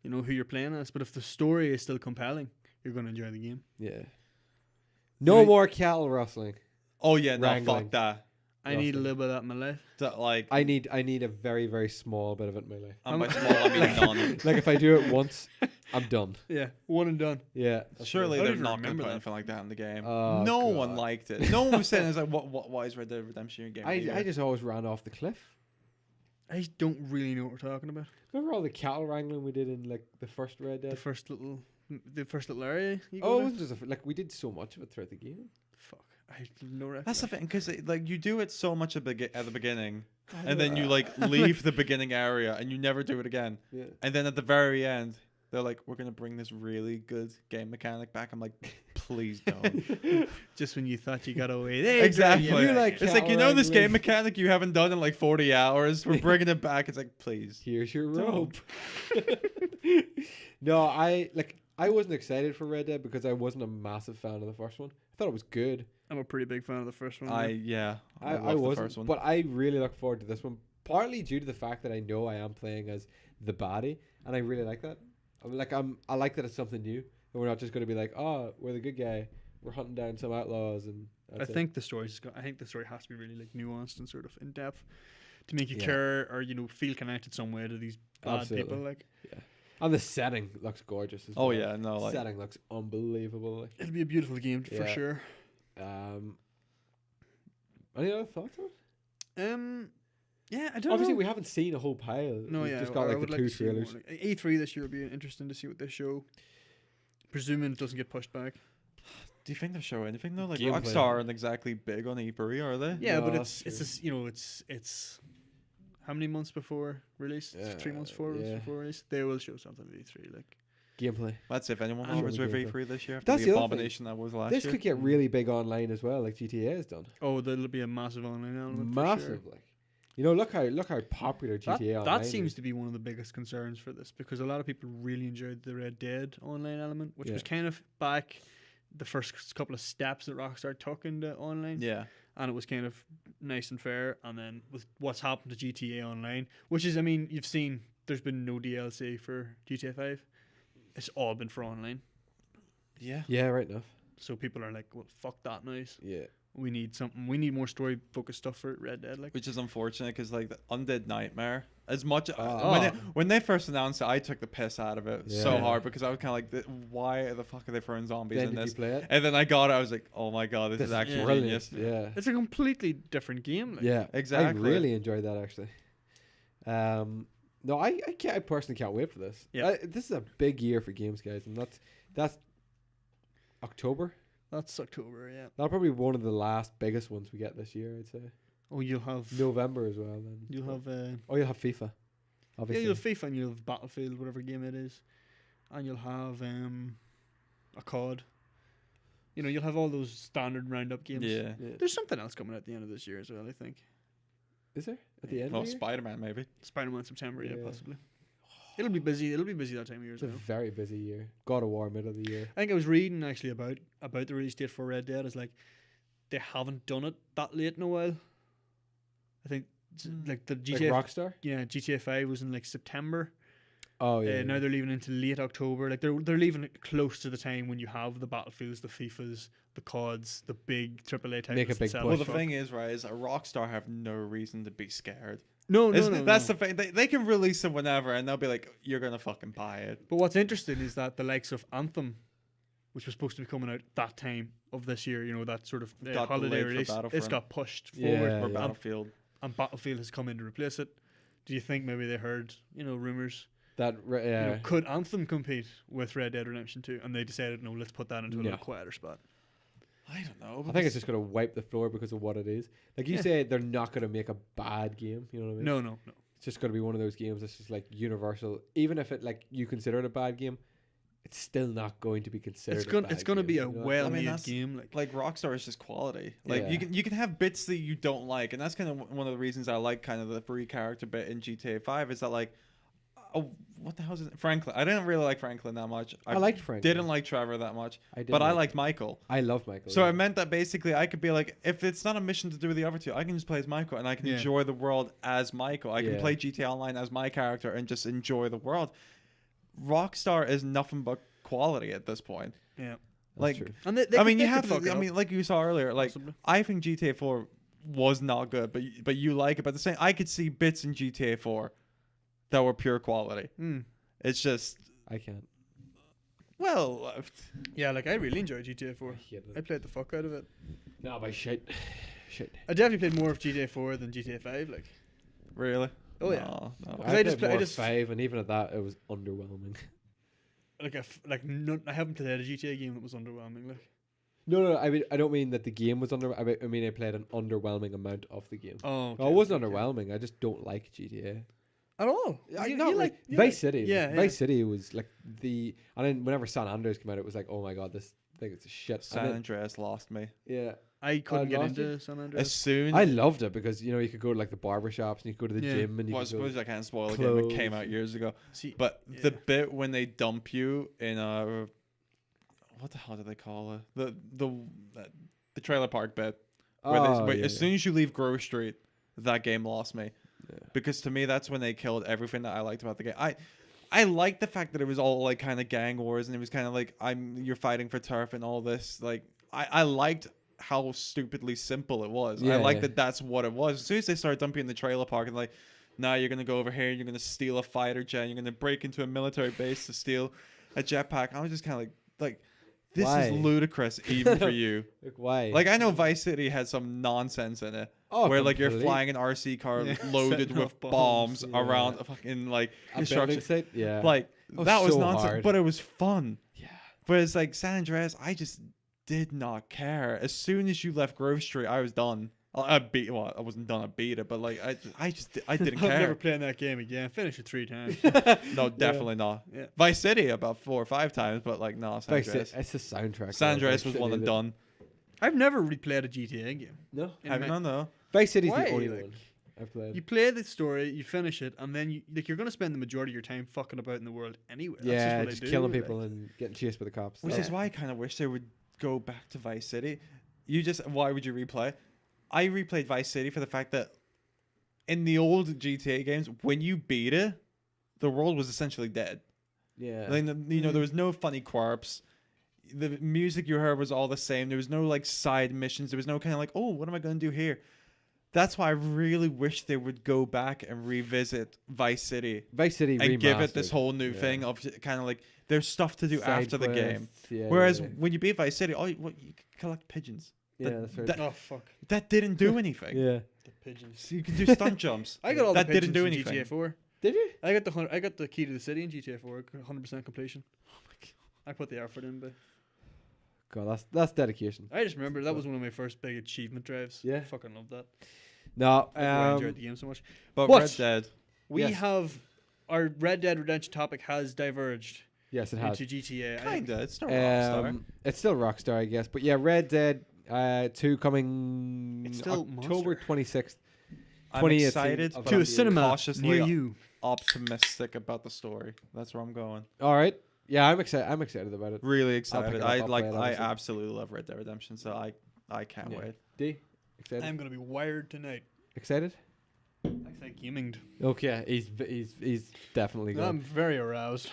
who you're playing as, but if the story is still compelling, you're going to enjoy the game. Yeah. No more cattle rustling. Oh yeah, no, Wrangling. fuck that. I need a little bit of that in my life. That like I need a very, very small bit of it in my life. and by small I mean none. Like if I do it once, I'm done. Yeah, one and done. Yeah. Surely I don't they're even not going to remember put that. anything like that in the game. Oh, No God. one liked it. No one was saying it's like, why is Red Dead Redemption your game? of the I year?" just always ran off the cliff. I don't really know what we're talking about. Remember all the cattle wrangling we did in like the first Red Dead? The first little area. You Oh, it go wasn't just like we did so much of it throughout the game. fuck. I have no recollection. That's the thing, because like you do it so much at the beginning, and then you like leave the beginning area and you never do it again, Yeah. and then at the very end they're like, we're gonna bring this really good game mechanic back. I'm like, please don't. Just when you thought you got away. There Exactly. You You're like, It's like, cattle this wrangling. game mechanic you haven't done in like 40 hours. We're bringing it back. It's like, please. Here's your Don't. rope. No, I wasn't excited for Red Dead because I wasn't a massive fan of the first one. I thought it was good. I'm a pretty big fan of the first one. I yeah. love I the wasn't, first one. but I really look forward to this one. Partly due to the fact that I know I am playing as the baddie, and I really like that. I like that it's something new, and we're not just going to be like, oh, we're the good guy. We're hunting down some outlaws, and I that's it. think the story has to be really like nuanced and sort of in depth to make you Yeah. care or feel connected some way to these bad Absolutely. people. Like And the setting looks gorgeous as Oh well. yeah, no, like Setting looks unbelievable. Like, it'll be a beautiful game for Yeah. sure. any other thoughts on it? Yeah, I don't Obviously, know. we haven't seen a whole pile. No, We've yeah, just got I like would the like two to see more. trailers. Like, E3 this year will be interesting to see what they show. Presuming it doesn't get pushed back. do you think they'll show anything though? Like Gameplay. Rockstar aren't exactly big on E3, are they? Yeah, No, but that's it's how many months before release? 3 months, 4 months yeah. before release. They will show something at E3. Like gameplay. That's if anyone And bothers with gameplay. V3 this year. After That's the the other thing. abomination that was last This year. could get really big online as well, like GTA has done. Oh, there'll be a massive online element. Massive, like. You know, look how popular That, GTA online that seems is. to be one of the biggest concerns for this, because a lot of people really enjoyed the Red Dead online element, which Yeah. was kind of back the first couple of steps that Rockstar took into online. Yeah. And it was kind of nice and fair. And then with what's happened to GTA Online, which is, I mean, you've seen there's been no DLC for GTA 5. It's all been for online. Yeah. Yeah, right enough. So people are like, well, fuck that noise. Yeah. We need something. We need more story focused stuff for Red Dead. Like, Which is unfortunate because like the Undead Nightmare, as much Oh. when they first announced it, I took the piss out of it so Yeah. hard because I was kind of like, why the fuck are they throwing zombies Then in did this? you play it? And then I got it. I was like, oh my god, this is This actually brilliant. genius. Yeah. it's a completely different game. Like. Yeah, Exactly. I really enjoyed that actually. No, I can't. I personally can't wait for this. Yeah. This is a big year for games, guys, and that's October. That's October, yeah. That'll probably be one of the last biggest ones we get this year, I'd say. Oh, you'll have November as well. Then you'll have oh, you'll have FIFA. yeah, Obviously, you'll have FIFA and you'll have Battlefield, whatever game it is, and you'll have a COD. You know, you'll have all those standard roundup games. Yeah. Yeah. There's something else coming at the end of this year as well, I think. Is there at the end? Well, of the year? Spider-Man maybe. Spider-Man September, yeah, Yeah. possibly. It'll be busy. It'll be busy that time of year It's as a well. very busy year. God of War, middle of the year. I think I was reading actually about the release date for Red Dead. Is like they haven't done it that late in a while. I think like the GTA, Like Rockstar. yeah, GTA 5 was in like September. Oh yeah. Now they're leaving into late October. Like they're leaving it close to the time when you have the Battlefields, the FIFAs, the CODs, the big AAA titles. Make a that big sell push. Well, like the fuck. thing is, right, is a Rockstar have no reason to be scared. No, That's the thing. They can release it whenever, and they'll be like, "You're gonna fucking buy it." But what's interesting is that the likes of Anthem, which was supposed to be coming out that time of this year, you know, that sort of Got holiday delayed for release, it's Battlefront. got pushed Yeah, forward. yeah. Or Battlefield. And Battlefield has come in to replace it. Do you think maybe they heard, you know, rumors? That You yeah. know, could Anthem compete with Red Dead Redemption 2? And they decided, no, let's put that into a No. little quieter spot. I don't know. I think it's just gonna wipe the floor because of what it is. Like you Yeah. say, they're not gonna make a bad game. You know what I mean? No. It's just gonna be one of those games that's just like universal. Even if it like you consider it a bad game, it's still not going to be considered. It's gonna be a well. well-made that's- game. Like, like Rockstar is just quality. Like Yeah. you can have bits that you don't like, and that's kind of one of the reasons I like kind of the free character bit in GTA 5 is that like, oh, what the hell is it? Franklin. I didn't really like Franklin that much. I liked Franklin. Didn't like Trevor that much, I did but I like- liked Michael. I love Michael. So yeah. it meant that basically I could be like, if it's not a mission to do with the other two, I can just play as Michael and I can Yeah. enjoy the world as Michael. I can Yeah. play GTA Online as my character and just enjoy the world. Rockstar is nothing but quality at this point. yeah. That's like, true. And they I mean, you could have fuck to. it I up, mean, like you saw earlier, like possibly. I think GTA 4 was not good, but you like it. But the same, I could see bits in GTA 4 that were pure quality. Mm. It's just, I can't. well, Yeah, like I really enjoyed GTA 4. I hate I it. played the fuck out of it. No, but shit. Shit. I definitely played more of GTA 4 than GTA 5. Like, really. oh yeah. No. Because I, I just played play- I more just- 5, and even at that, it was underwhelming. I haven't played a GTA game that was underwhelming. Like, No, I mean, I don't mean that the game was I mean, I played an underwhelming amount of the game. oh, No, it wasn't underwhelming. I just don't like GTA. at all. Not like you Vice like- City. yeah, Vice City was like and then whenever San Andreas came out, it was like, oh my god, this thing is a shit. San And then- Andreas lost me. yeah, I couldn't get lost into San Andreas. As soon I loved it because you know you could go to like the barber shops and you could go to the Yeah. gym and you well, I could go. suppose I can't spoil a game that came clothes. out years ago. See, But Yeah. the bit when they dump you in a, what the hell do they call it? The trailer park bit. Where Oh, but yeah, as soon as you leave Grove Street, that game lost me. Yeah. Because to me, that's when they killed everything that I liked about the game. I liked the fact that it was all like kind of gang wars and it was kind of like you're fighting for turf and all this. Like I liked how stupidly simple it was. I Yeah, like yeah. that that's what it was. As soon as they started dumping in the trailer park and like, now you're gonna go over here, you're gonna steal a fighter jet, you're gonna break into a military base to steal a jetpack. I was just kind of like this Why? is ludicrous even for you. Like why? Like I know Vice City had some nonsense in it. Oh, where like you're complete. flying an RC car Yeah, loaded setting with off bombs, bombs yeah. around a fucking like A construction. building site? Yeah. Like was that was so nonsense, hard. but it was fun. yeah. But it's like San Andreas, I just did not care. As soon as you left Grove Street, I was done. I beat. Well, I wasn't done. I beat it, but like I didn't I'm care. never playing that game again. Finish it 3 times. No, definitely not. Yeah. Vice City about 4 or 5 times, but like no, San Vice Andreas. City, it's the soundtrack. San Andreas Vice was one City, and that- done. I've never replayed a GTA game. No, No. Vice City's Why? the only Like, one I've played. You play the story, you finish it, and then you're going to spend the majority of your time fucking about in the world anyway. That's Yeah, just, what just they do, killing like. people and getting chased by the cops. Which is why I kind of wish they would go back to Vice City. Why would you replay? I replayed Vice City for the fact that in the old GTA games, when you beat it, the world was essentially dead. Yeah. Like, there was no funny quirps. The music you heard was all the same. There was no like side missions. There was no kind of like, oh, what am I going to do here? That's why I really wish they would go back and revisit Vice City Vice City and give it this remastered. whole new Yeah. thing of kind of like there's stuff to do Side after the game. quests, yeah, Whereas yeah. when you beat Vice City, you collect pigeons. Yeah, that- that's right. that- Oh, fuck. That didn't do anything. Yeah. The pigeons. So you can do stunt jumps. I got all that the didn't pigeons do in anything. GTA 4. Did you? I got the key to the city in GTA 4, 100% completion. Oh my god! I put the effort in, but God, that's dedication. I just remember that was one of my first big achievement drives. Yeah. Fucking loved that. No, I enjoyed the game so much. But What? Red Dead. We Yes. have our Red Dead Redemption topic has diverged yes, it has. into GTA. Kinda. It's still Rockstar. It's still Rockstar, I guess. But yeah, Red Dead 2 coming It's still October Monster. 26th. I'm 2018 excited, of but To I'm a cinema cautiously near you. optimistic about the story. That's where I'm going. All right. Yeah, I'm excited. I'm excited about it. Really pick excited. it up, I I'll like. play it, I obviously. absolutely love Red Dead Redemption. So I can't Yeah. wait. D, excited. I'm gonna be wired tonight. Excited? I think gaming. Okay, he's definitely gone. I'm very aroused.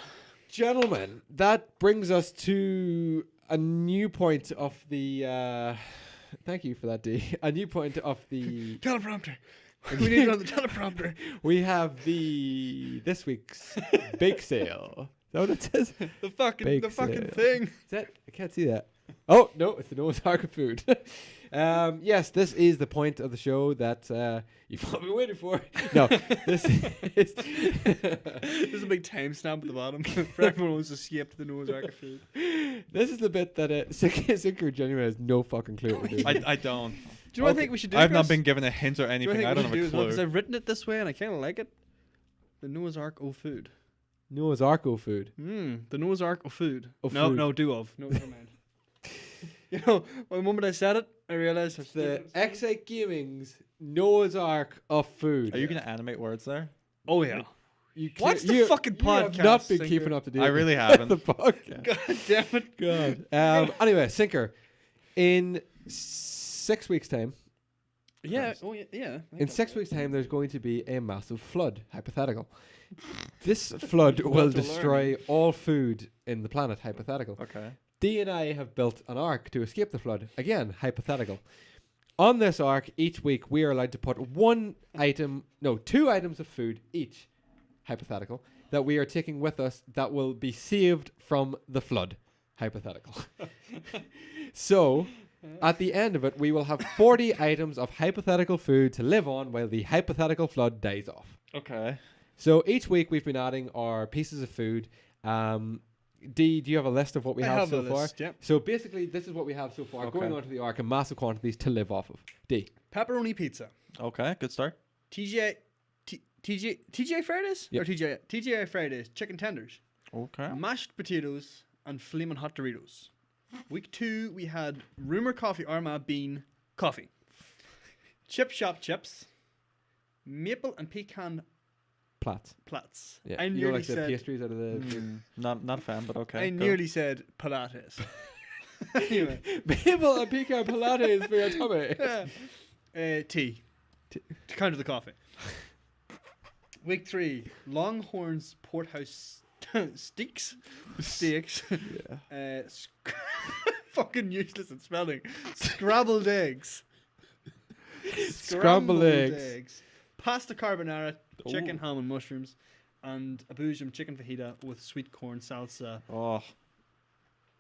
Gentlemen, that brings us to a new point of the. Thank you for that, D. A new point of the. Teleprompter. We need it on the teleprompter. We have this week's bake sale. Is that what it says? The fucking Bake fucking sale. thing. Is that? I can't see that. Oh no, it's the Noah's Ark of food. Yes, this is the point of the show that you've all been waiting for. No, this is. There's a big timestamp at the bottom for everyone who's escaped the Noah's Ark of food. This is the bit that Sinker genuinely has no fucking clue what we're doing. I don't. Do you know what I Okay. think we should do? I've not Chris? been given a hint or Do you anything. know I what don't we have a should do as well? 'Cause clue. I've written it this way and I kind of like it. The Noah's Ark of food. Noah's Ark of food. The Noah's Ark of food. Of no, food. no, do of. No, never mind. You know, the moment I said it, I realized it's The Xite Gaming's Noah's Ark of food. Are you gonna animate words there? Oh yeah. You What's can't- the fucking You have podcast, not been Sinker? keeping up to date. I really with haven't. the podcast. God damn it. God. Anyway, Sinker. In 6 weeks' time, Yeah. Oh yeah. Yeah. in 6 weeks' time, there's going to be a massive flood. Hypothetical. This flood will to learn. destroy all food in the planet. Hypothetical. Okay. D and I have built an ark to escape the flood. Again, hypothetical. On this ark, each week we are allowed to put two items of food each, hypothetical, that we are taking with us that will be saved from the flood, hypothetical. So, at the end of it, we will have 40 items of hypothetical food to live on while the hypothetical flood dies off. Okay. So each week we've been adding our pieces of food. D, do you have a list of what we I have have so a far? list, yep. So basically, this is what we have so far. Okay. Going onto the ark in massive quantities to live off of. D. Pepperoni pizza. Okay. Good start. TGI Fridays? Yep. Or TGI Fridays, chicken tenders, Okay. mashed potatoes, and flaming hot Doritos. Week 2, we had Rumor Coffee Arma Bean Coffee. Chip Shop Chips, maple and pecan Plats. plats. Yeah. I You know, nearly like the said pastries out of the. Not a fan, but okay. I go. nearly said Pilates. Anyway, Maple and pecan pilates for your tummy. tea. To counter the coffee. Week 3, Longhorns Porthouse Steaks. Yeah. Fucking useless at spelling. Scrambled eggs. Scrambled eggs. Pasta carbonara, chicken, Ooh. ham, and mushrooms, and a boujum chicken fajita with sweet corn salsa, Oh.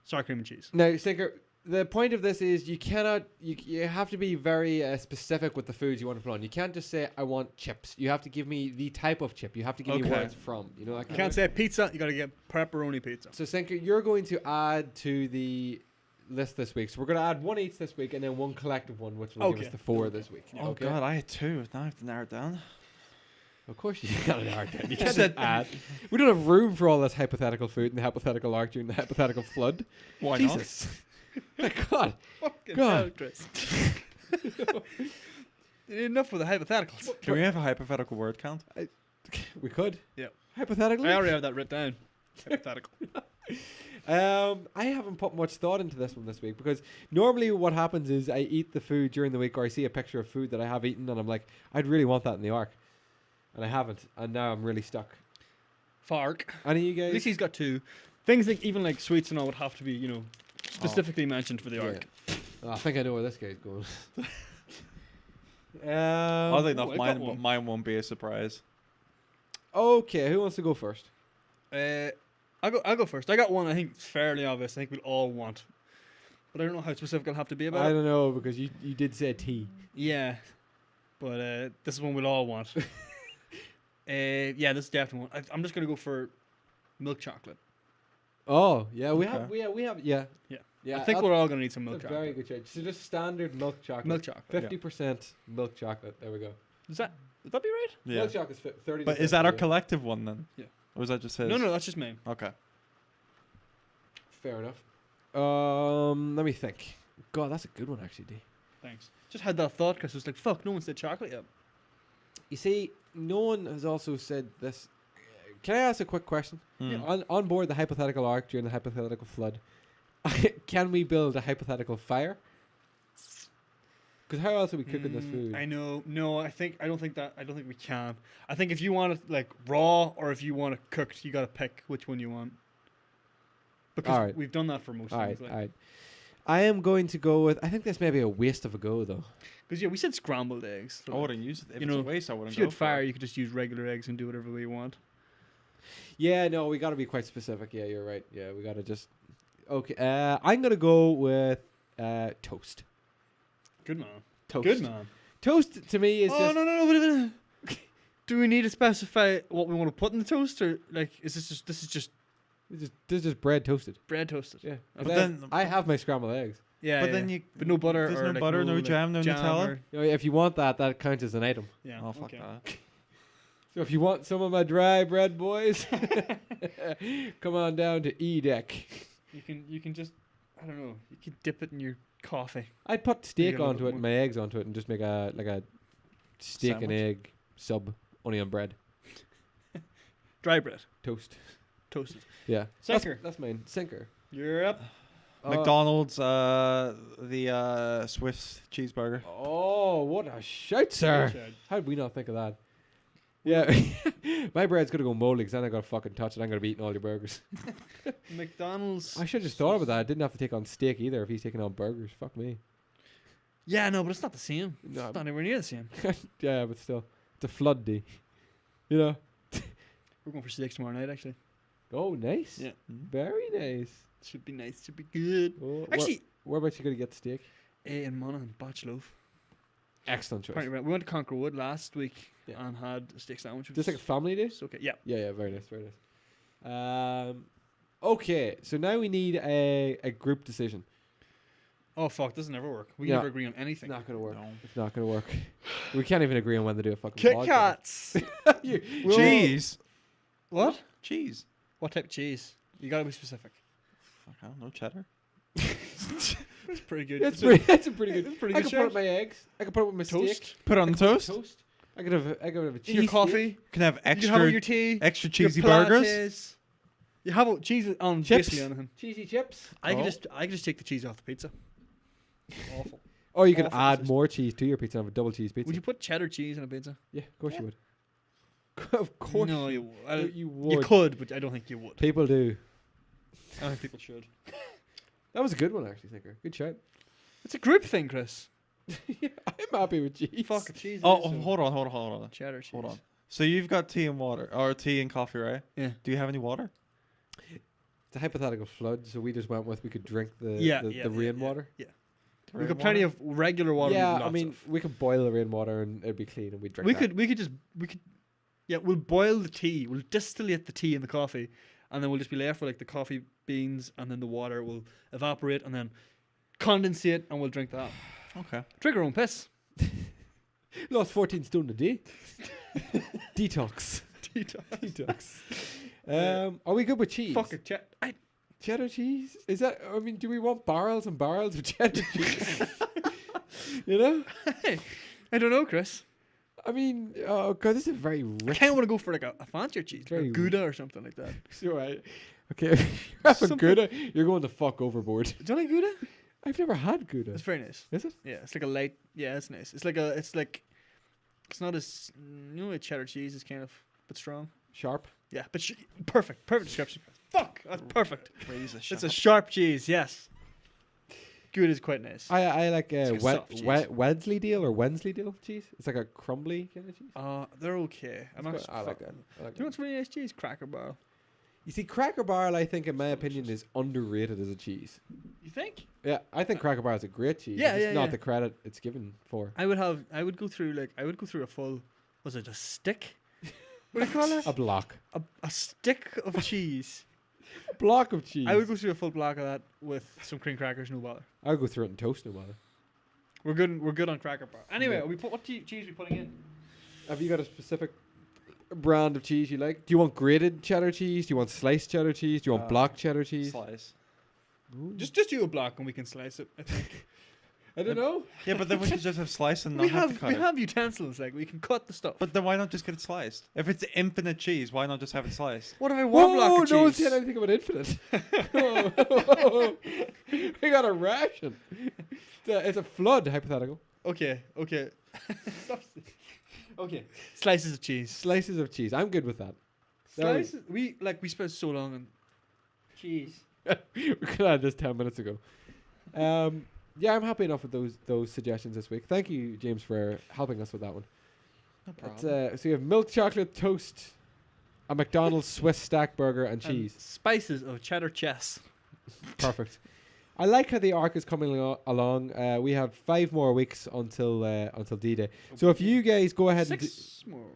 sour cream and cheese. Now, Stinker, the point of this is you cannot. You have to be very specific with the foods you want to put on. You can't just say I want chips. You have to give me the type of chip. You have to give me where Okay. it's from. You know that You kind can't of say pizza, you gotta get pepperoni pizza. So, Stinker, you're going to add to list this week. So we're gonna add one each this week, and then one collective one, which will give us Okay. the 4 this week. Oh God, I had 2. Now I have to narrow it down. Of course you got it hard. You You can't said- just add. We don't have room for all this hypothetical food and the hypothetical arc during the hypothetical flood. Why Jesus. My God. Fucking God. hell, Chris. Enough with the hypotheticals. not? Can we have a hypothetical word count? We could. Yeah. Hypothetically. I already have that written down. Hypothetical. I haven't put much thought into this one this week because normally what happens is I eat the food during the week, or I see a picture of food that I have eaten and I'm like, I'd really want that in the arc. And I haven't. And now I'm really stuck. Fark. Any of you At guys? least he's got 2. Things like even like sweets and all would have to be, you know, specifically mentioned for the arc. Oh, I think I know where this guy's going. Oddly enough, I got one. mine won't be a surprise. Okay, who wants to go first? I'll go first. I got one I think it's fairly obvious. I think we'll all want. But I don't know how specific I'll have to be about I it. don't know because you did say tea. Yeah. But this is one we'll all want. Yeah, this is definitely one. I'm just going to go for milk chocolate. Oh, yeah, we have, Okay. yeah. Yeah. Yeah, I think that's we're all going to need some a milk very chocolate. good choice. So just standard milk chocolate. Milk chocolate. 50% milk chocolate. There we go. Would that be right? Yeah. Milk chocolate's 30 But to is that our 50, collective one then? Yeah. Or is that just his? No, that's just me. Okay. Fair enough. Let me think. God, that's a good one actually, D. Thanks. Just had that thought because it was like, fuck, no one said chocolate yet. You see, no one has also said this. Can I ask a quick question? Hmm. On board the hypothetical arc during the hypothetical flood, can we build a hypothetical fire? Because how else are we cooking this food? I know. No, I don't think we can. I think if you want it like raw or if you want it cooked, you got to pick which one you want. Because Alright. we've done that for most All right, things. all right. I am going to go with. I think this may be a waste of a go though. Because yeah, we said scrambled eggs. So I wouldn't use it. If You it's know, a waste, I wouldn't if you go had for it. fire, you could just use regular eggs and do whatever way you want. Yeah, no, we got to be quite specific. Yeah, you're right. Yeah, we got to just. Okay, I'm gonna go with toast. Good man. Toast. Good man. Toast to me is Oh just. no! Wait a minute. Do we need to specify what we want to put in the toast, or like is this is just This is just bread toasted. bread toasted? Yeah, But but then- then I have my scrambled eggs. Yeah. But yeah. then you. but no butter There's or no like, butter, no like, jam, no Nutella? or- You know, if you want that, that counts as an item. yeah. Oh fuck okay. that. So if you want some of my dry bread, boys, come on down to E deck. You can just I don't know. You can dip it in your coffee. I'd put steak get a little onto bit it and my eggs onto it and just make a steak and Sandwich? egg sub only on bread Dry bread, toast. toasted. Yeah, Sinker. That's mine. Sinker. You're up. McDonald's, the Swiss cheeseburger. Oh, what a shout, sir! Good How did we not think of that? Yeah, my bread's gonna go moldy because then I gotta fucking touch it. I'm gonna be eating all your burgers. McDonald's. I should have just thought about that. I didn't have to take on steak either if he's taking on burgers. Fuck me. Yeah, no, but it's not the same. No. It's not anywhere near the same. Yeah, but still, it's a flood day. You know. We're going for steaks tomorrow night, actually. Oh, nice. Yeah. Very nice. Should be nice. Should be good. Oh, Actually, where about you gonna get the steak? in Monaghan, Batch Loaf. Excellent choice. Apparently, we went to Conquer Wood last week Yeah. and had a steak sandwich. Which Just like a family day. it's okay. Yeah. Yeah, very nice, very nice. Okay, so now we need a group decision. Oh fuck, doesn't ever work. We Yeah. never agree on It's anything. not gonna work. No. It's not gonna work. We can't even agree on when to do a fucking Kit podcast. Kats. Well- Cheese. What? Cheese. What type of cheese? You gotta be specific. Fuck, I don't know, cheddar. It's pretty good. That's a pretty good. It's a pretty I good could put it shout. with my eggs. I could put it with my Toast. steak. Put it on the toast. Toast. I could have a cheese. In your steak. coffee. Can have You can have it extra with your tea. extra your cheesy burgers. pilates. You have a cheese on Chips. basically anything. Cheesy chips. I Oh. could just take the cheese off the pizza. Awful. Or you can Awful add decision. more cheese to your pizza and have a double cheese pizza. Would you put cheddar cheese in a pizza? Yeah, of course Yeah. you would. Of course. No, you. you would. You could, but I don't think you would. People do. I don't think people should. That was a good one, actually, Thinker. Good shout. It's a group thing, Chris. Yeah, I'm happy with cheese. Fuck cheese. Oh, it is, so- hold on. cheddar cheese. Hold on. So you've got tea and water, or tea and coffee, right? Yeah. Do you have any water? It's a hypothetical flood, so we just went with we could drink the Yeah, the, yeah, the yeah, rainwater. We got plenty of regular water. Yeah, with I lots mean, of. we could boil the rainwater and it'd be clean, and we'd drink. we that. could. Yeah, we'll boil the tea. We'll distillate the tea and the coffee, and then we'll just be left with like the coffee beans, and then the water will evaporate, and then condensate, and we'll drink that. Okay. Drink our own piss. Lost 14 stone a day. Detox. Detox. Are we good with cheese? Fuck it, chat. Cheddar cheese? Is that? I mean, do we want barrels and barrels of cheddar cheese? You know? I don't know, Chris. I mean, oh god, this is very I rich. kind of want to go for like a fancier cheese, Very like Gouda or something like that. So okay, if you're having Something- Gouda, you're going the fuck overboard. Do you like Gouda? I've never had Gouda. It's very nice. Is it? Yeah, it's like a light. Yeah, it's nice. It's not as like cheddar cheese is kind of but strong. Sharp. Yeah, but perfect description. Fuck, that's perfect. Raise a It's a sharp cheese. Yes. Gouda is quite nice. I like It's like a soft cheese. Wensleydale or Wensleydale cheese. It's like a crumbly kind of cheese. They're okay. I'm not. I like that. I like Do you know what's really nice cheese? Cracker Barrel. You see, Cracker Barrel, I think, in my opinion, is underrated as a cheese. You think? Yeah, I think Cracker Barrel is a great cheese. Yeah, it's yeah, not yeah. the credit it's given for. I would go through a full. Was it a stick? What do you call it? A block. A stick of cheese. A block of cheese. I would go through a full block of that with some cream crackers, no bother. I would go through it in toast, no matter. We're good on Cracker Barrel. Anyway, Yeah. what cheese are we putting in? Have you got a specific brand of cheese you like? Do you want grated cheddar cheese? Do you want sliced cheddar cheese? Do you want block cheddar cheese? Slice. Ooh. Just do a block and we can slice it. I think. I don't know. Yeah, but then we could just have slice and not we have to have cut we it. have utensils like we can cut the stuff. But then why not just get it sliced? If it's infinite cheese, why not just have it sliced? What if I want block Whoa, of no one cheese? said anything about infinite. We got a ration. It's a flood, hypothetical. Okay. Stop. Okay. Slices of cheese. Slices of cheese. I'm good with that. Slices. We spent so long on cheese. We could have had this 10 minutes ago. Yeah, I'm happy enough with those suggestions this week. Thank you, James, for helping us with that one. No So you have milk chocolate toast, a McDonald's Swiss stack burger, and And cheese. spices of cheddar chess. Perfect. I like how the arc is coming along. We have 5 more weeks until D-Day. So if you guys go ahead and 6 more.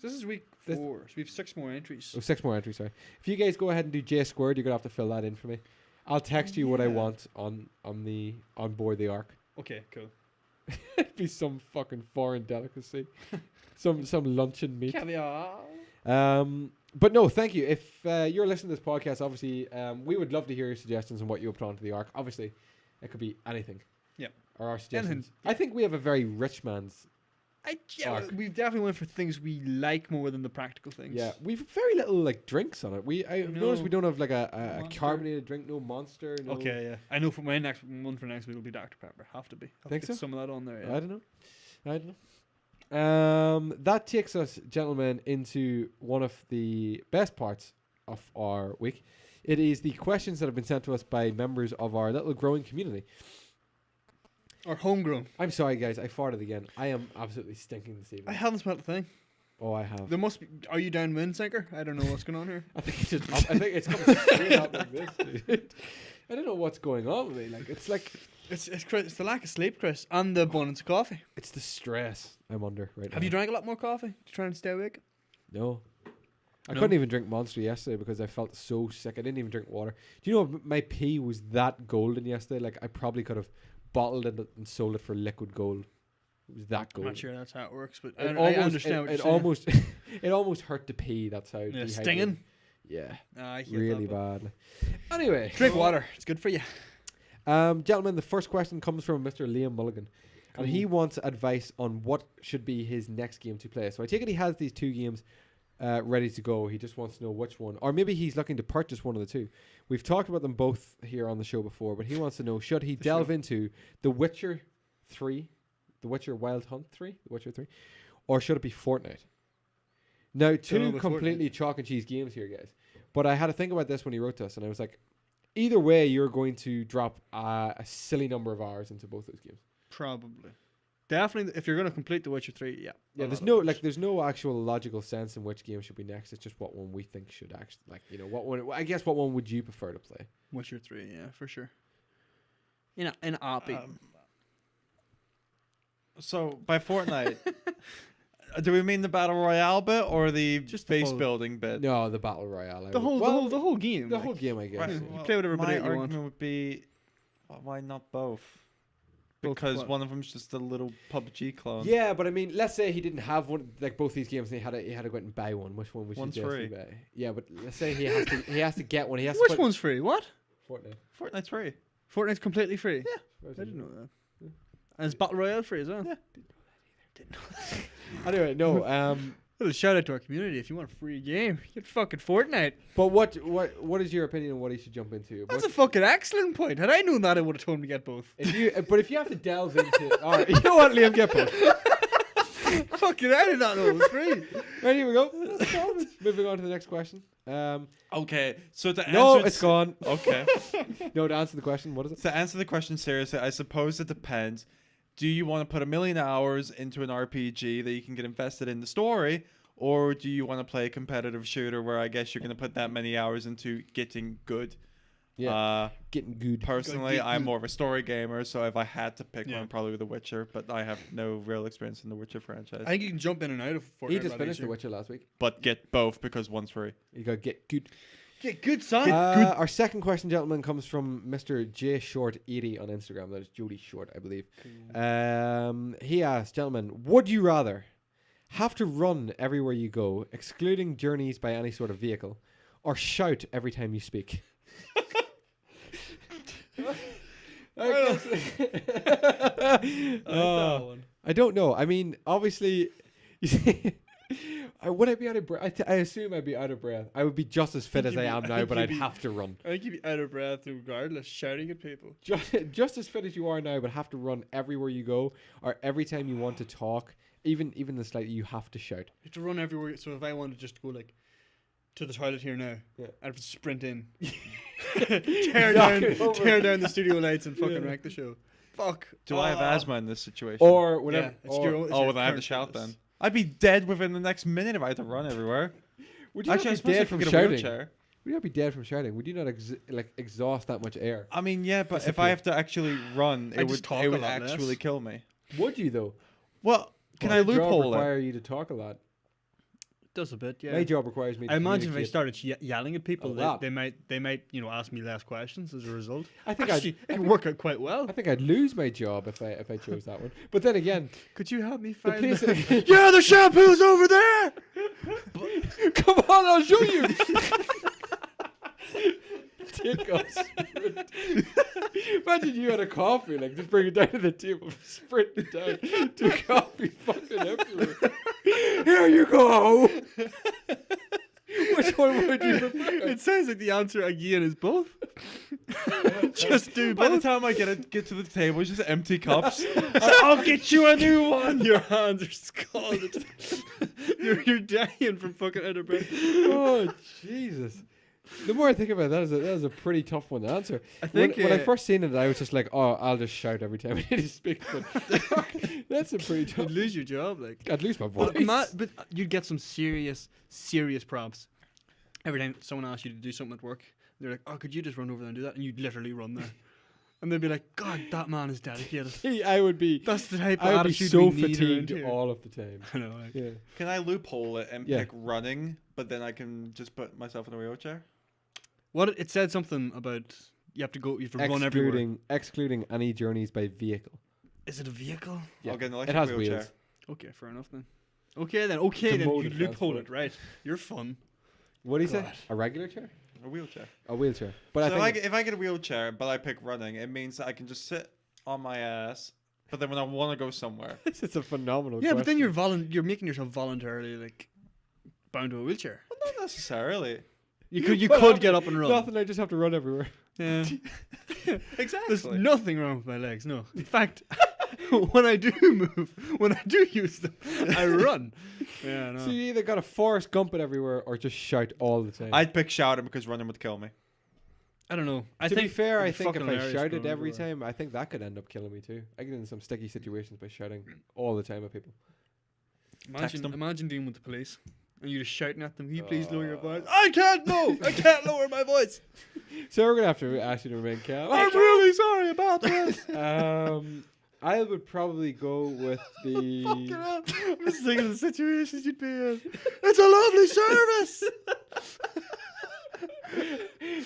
This is week 4, so we have 6 more entries. 6 more entries, sorry. If you guys go ahead and do J squared, you're gonna have to fill that in for me. I'll text you what I Yeah. want on board the arc. Okay, cool. It'd be some fucking foreign delicacy, some luncheon meat. Caviar. But no, thank you. If you're listening to this podcast, obviously, we would love to hear your suggestions on what you put onto the arc. Obviously, it could be anything. Yeah. Or our suggestions. Anything. I think we have a very rich man's. Arc. We've definitely went for things we like more than the practical things. Yeah, we've very little like drinks on it. I've noticed No. we don't have like a Monster. carbonated drink, no Monster. No, Okay, yeah. I know for my next one for next week will be Dr. Pepper. Have to be. Have Think to get so? some of that on there. I Yeah. don't know. That takes us, gentlemen, into one of the best parts of our week. It is the questions that have been sent to us by members of our little growing community. Or homegrown. I'm sorry, guys. I farted again. I am absolutely stinking this I evening. haven't smelled a thing. Oh, I have. There must be. Are you down windsinker? I don't know what's going on here. I think it's just up. I think it's coming straight up like this, dude. I don't know what's going on with me. Like it's It's the lack of sleep, Chris, and the abundance of coffee. it's the stress I'm under right now. Have you drank a lot more coffee to try and stay awake? No. I No? couldn't even drink Monster yesterday because I felt so sick. I didn't even drink water. Do you know my pee was that golden yesterday? Like I probably could have bottled it and sold it for liquid gold. It was that I'm gold. not sure that's how it works, but It I understand what it you're saying. almost it almost hurt to pee. That's how Yeah, dehydrated- stinging. Yeah, I hate really that, but- bad. Anyway, Drink water. It's good for you. Gentlemen, the first question comes from Mr. Liam Mulligan. And he wants advice on what should be his next game to play. So I take it he has these 2 games ready to go. He just wants to know which one. Or maybe he's looking to purchase one of the 2. We've talked about them both here on the show before, but he wants to know, should he delve into The Witcher 3, The Witcher Wild Hunt 3, The Witcher 3, or should it be Fortnite? Now, 2 about completely chalk and cheese games here, guys. But I had to think about this when he wrote to us, and I was like, either way, you're going to drop a silly number of hours into both those games. Probably. Definitely, if you're going to complete The Witcher 3, yeah. Yeah, there's no actual logical sense in which game should be next. It's just what one we think should actually, what one. I guess what one would you prefer to play? Witcher 3, yeah, for sure. In RP. So by Fortnite, do we mean the battle royale bit or the Just the base full- building bit? No, the battle royale. the whole game. the like, whole game, I guess. Right, You yeah. play whatever my bit you want. argument would be Why not both? Both Because what? one of them's just a little PUBG clone. Yeah, but I mean, let's say he didn't have one, like both these games, and he had to go out and buy one. Which one would you One's suggest he free. buy? Yeah, but let's say he has to get one. He has to Which put one's free? What? Fortnite. Fortnite's free. Fortnite's completely free. Yeah. I didn't know that. And it's Battle Royale free as well. Yeah. Didn't know that. Anyway, no. Little shout out to our community. If you want a free game, get fucking Fortnite. But what is your opinion on what he should jump into? That's a fucking excellent point. Had I known that, I would have told him to get both. If you have to delve into, all right, you know what, Liam, get both. Fucking, I did not know it was free. Right, here we go. Moving on to the next question. Okay, so to No, answer it's gone. Okay. No, to answer the question, what is it? To answer the question seriously, I suppose it depends. Do you want to put 1 million hours into an RPG that you can get invested in the story, or do you want to play a competitive shooter where I guess you're going to put that many hours into getting good? Yeah, getting good. Personally, Get I'm good. more of a story gamer, so if I had to pick Yeah. one, probably The Witcher, but I have no real experience in the Witcher franchise. I think you can jump in and out of Fortnite. He just rather finished easier. The Witcher last week. But get both because one's free. You got to get good. Get good, son. Our second question, gentlemen, comes from Mr. J Short 80 on Instagram. That is Jody Short, I believe. He asked, gentlemen, would you rather have to run everywhere you go, excluding journeys by any sort of vehicle, or shout every time you speak? I don't know. I mean, obviously, you see, would I be out of breath? I assume I'd be out of breath. I would be just as fit as I am now, but I'd have to run. I think you'd be out of breath regardless, shouting at people. Just as fit as you are now, but have to run everywhere you go, or every time you want to talk, even the slightly, you have to shout. You have to run everywhere. So if I wanted to just go like to the toilet here now, I'd have to sprint in, tear down the studio lights and fucking wreck the show. Fuck. Do I have asthma in this situation? Or whenever. Yeah, it's your own. It's Oh, your well, I have to current shout fitness. then. I'd be dead within the next minute if I had to run everywhere. Would you Actually, I not be suppose I dead could from get a shouting? wheelchair. Would you not be dead from shouting? Would you not exhaust that much air? I mean, yeah, but if Disappear. I have to actually run, I it just would talk it a would lot actually less. kill me. Would you though? Well, can My I job loophole require it? you to talk a lot. Does a bit, yeah. My job requires me to I imagine if I communicate. started yelling at people, A lot. they might ask me less questions as a result. I think Actually, it could work out quite well. I think I'd lose my job if I chose that one. But then again, Could you help me the find place. Yeah, the shampoo's over there. Come on, I'll show you. Take us. Imagine you had a coffee, like just bring it down to the table, sprint it down to coffee fucking everywhere. Here you go. Which one would you prefer? It sounds like the answer again is both. Just do By the both. time I get to the table, it's just empty cups. I'll get you a new one. Your hands are scalded. you're dying from fucking out of breath. Oh Jesus! The more I think about it, that is a pretty tough one to answer. I think when I first seen it, I was just like, "Oh, I'll just shout every time I need to speak." But that's a pretty tough. You'd lose your job, like. I'd lose my voice. But you'd get some serious props every time someone asks you to do something at work. They're like, "Oh, could you just run over there and do that?" And you'd literally run there, and they'd be like, "God, that man is dedicated." I would be. That's the type of I would be attitude so we need around fatigued here. all of the time. I know. Like, Yeah. Can I loophole it and Yeah. pick running, but then I can just put myself in a wheelchair? what it said something about you have to run everywhere. Excluding any journeys by vehicle. Is it a vehicle? Yeah. I'll get an It electric has wheelchair. wheels. Okay, fair enough then. Okay, then It's a you mode of loophole transport. it, right? You're fun. What do you say? God. A regular chair? A wheelchair. A wheelchair. But So I think if I get a wheelchair, but I pick running, it means that I can just sit on my ass. But then when I want to go somewhere, it's a phenomenal. Yeah, but then question. you're making yourself voluntarily like bound to a wheelchair. well, not necessarily. You What could get up and run. Nothing. I just have to run everywhere. Yeah. Exactly. There's nothing wrong with my legs. No. In fact, when I do move, when I do use them, I run. Yeah, no. So you either got to Forrest Gump it everywhere or just shout all the time. I'd pick shouting because running would kill me. I don't know. To be fair, I it'd be think if fucking I hilarious shouted going every everywhere. time, I think that could end up killing me too. I get in some sticky situations by shouting all the time at people. Text them. Imagine dealing with the police and you're just shouting at them. Can you please lower your voice? I can't lower my voice. So we're gonna have to ask you to remain calm. I'm really sorry about this. I would probably go with the. Fucking hell. I'm just thinking of the situations you'd be in. It's a lovely service.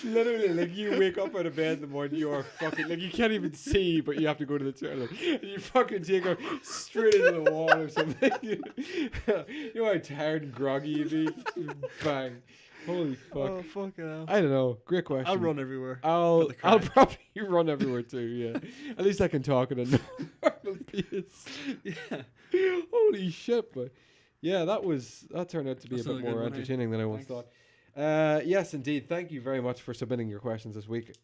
Literally, like you wake up out of bed in the morning, you are fucking like you can't even see, but you have to go to the toilet. And you fucking take her straight into the wall or something. You know how tired and groggy you be. Bang! Holy fuck! Oh fuck hell. I don't know. Great question. I'll run everywhere. I'll for the I'll crack. probably run everywhere too. Yeah. At least I can talk at a normal pace. Yeah. Holy shit! But yeah, that turned out to be That's a bit another good more one, eh? entertaining than I once Thanks. thought. Yes, indeed. Thank you very much for submitting your questions this week.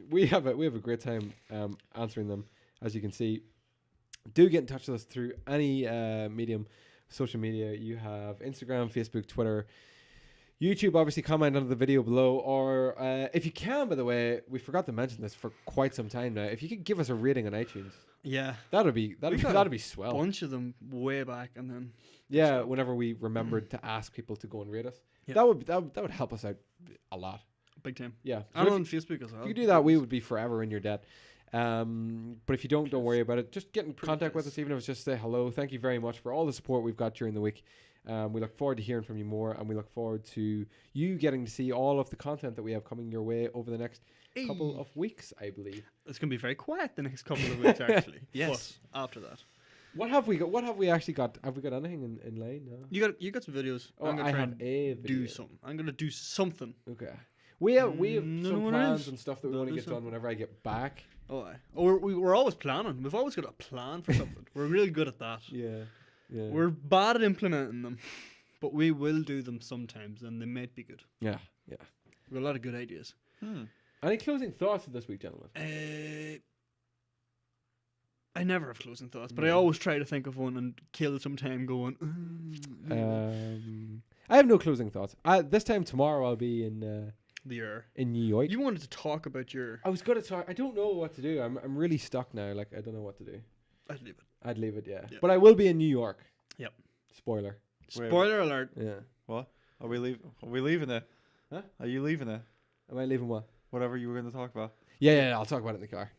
We have a great time answering them, as you can see. Do get in touch with us through any medium, social media. You have Instagram, Facebook, Twitter, YouTube. Obviously, comment under the video below, or if you can, by the way, we forgot to mention this for quite some time now. If you could give us a rating on iTunes, Yeah. that'd be got swell. Bunch of them way back, and then Yeah, whenever we remembered to ask people to go and rate us, Yeah. that would help us out a lot. big time. Yeah, so I'm if on Facebook as well. you could do that, we would be forever in your debt. But if you don't worry about it. Just get in contact with us, even if it's just say hello. Thank you very much for all the support we've got during the week. We look forward to hearing from you more, and we look forward to you getting to see all of the content that we have coming your way over the next couple of weeks, I believe. It's gonna be very quiet the next couple of weeks, actually. Yes. But after that, What have we got? What have we actually got? Have we got anything in line? No. you got some videos. Oh, I'm gonna I try have and a video. do something. I'm gonna do something. Okay. We have No, some no, it plans is. and stuff that we No, want to there's get done some. whenever I get back. Oh, aye. We're always planning. We've always got a plan for something. We're really good at that. Yeah. Yeah. We're bad at implementing them, but we will do them sometimes, and they might be good. Yeah. Yeah. We've got a lot of good ideas. Any closing thoughts of this week, gentlemen? I never have closing thoughts, but I always try to think of one and kill some time going. I have no closing thoughts. This time tomorrow I'll be in New York. You wanted to talk about your. I was gonna talk. I don't know what to do. I'm really stuck now. Like I don't know what to do. I'd leave it. I'd leave it. Yeah. Yeah. But I will be in New York. Yep. Spoiler. Wait, Spoiler alert. Yeah. What? Are we leaving it? Huh? Are you leaving it? Am I leaving what? Whatever you were going to talk about. Yeah. I'll talk about it in the car.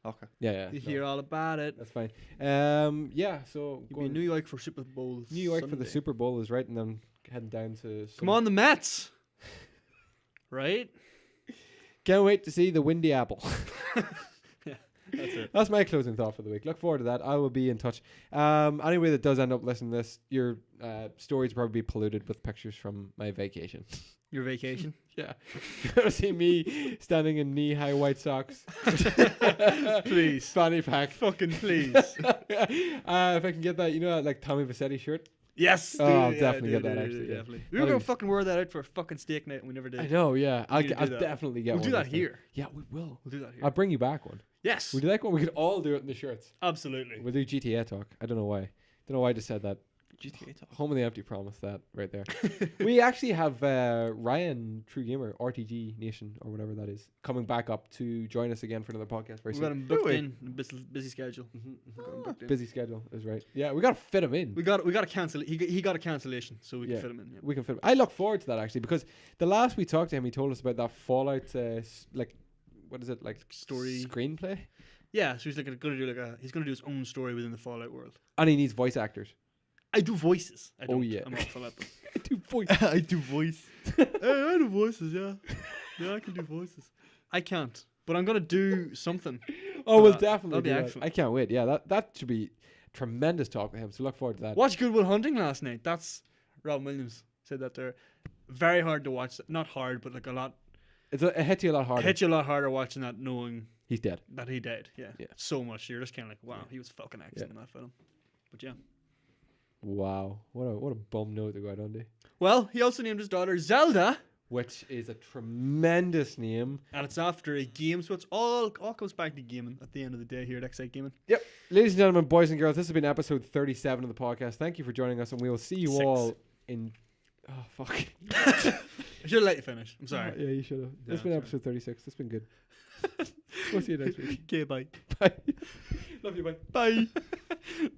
Okay. Yeah. You no, hear all about it. that's fine. Yeah. So You'll be in New York for Super Bowl. New York for the Sunday. Super Bowl is right, and then heading down to. Come on, the Mets. Right. Can't wait to see the Windy Apple. That's it. That's my closing thought for the week. Look forward to that. I will be in touch. Anyway, that does end up listening to this, your stories probably be polluted with pictures from my vacation. Your vacation. Yeah. You're going to see me standing in knee-high white socks. Please. Fanny pack. Fucking please. If I can get that, you know that like Tommy Vassetti shirt? Yes. Oh, dude, I'll yeah, definitely dude, get that, dude, actually, dude, yeah. Definitely. We were That'll going be- to fucking wear that out for a fucking steak night and we never did. I know, yeah. We need to I'll do that. definitely get We'll one. do that this time. here. Yeah, we will. We'll do that here. I'll bring you back one. Yes. Would you like one? We could all do it in the shirts. Absolutely. We'll do GTA talk. I don't know why. Don't know why I just said that. GTA talk. Home of the Empty Promise, that right there. We actually have Ryan, True Gamer, RTG Nation, or whatever that is, coming back up to join us again for another podcast very We got soon. him booked Really? in. Busy schedule. Got him booked in. Busy schedule is right. Yeah, we got to fit him in. We got a cancel. He got a cancellation, so we Yeah. can fit him in. Yeah. We can fit him. I look forward to that actually, because the last we talked to him, he told us about that Fallout, like, what is it, like Story. screenplay, Yeah, so he's like gonna do he's gonna do his own story within the Fallout world. and he needs voice actors. I do voices. I Oh, don't. yeah. I'm not Fallout. But Do voice. I do voice. I do voices. Yeah. Yeah, I can do voices. I can't, but I'm gonna do something. Oh, we'll that- definitely that'll be do that. excellent. I can't wait. Yeah, that should be tremendous talk with him. So look forward to that. Watch Good Will Hunting last night. That's Robin Williams said that there. Very hard to watch. Not hard, but like a lot. It hits you a lot harder. Hit you a lot harder watching that, knowing He's dead. that he died. Yeah. Yeah. So much. You're just kind of like, wow, Yeah. he was fucking excellent in that film. But yeah. Wow, what a bum note to go out on, to. Well, he also named his daughter Zelda, Which is a tremendous name. and it's after a game, so it's all comes back to gaming at the end of the day here at Xite Gaming. Yep. Ladies and gentlemen, boys and girls, this has been episode 37 of the podcast. Thank you for joining us, and we will see you 6. all in. Oh, fuck. I should have let you finish. I'm sorry. Yeah, you should have. Yeah, It's been sorry. episode 36. It's been good. We'll see you next week. Okay, bye. Bye. Love you, bye. Bye.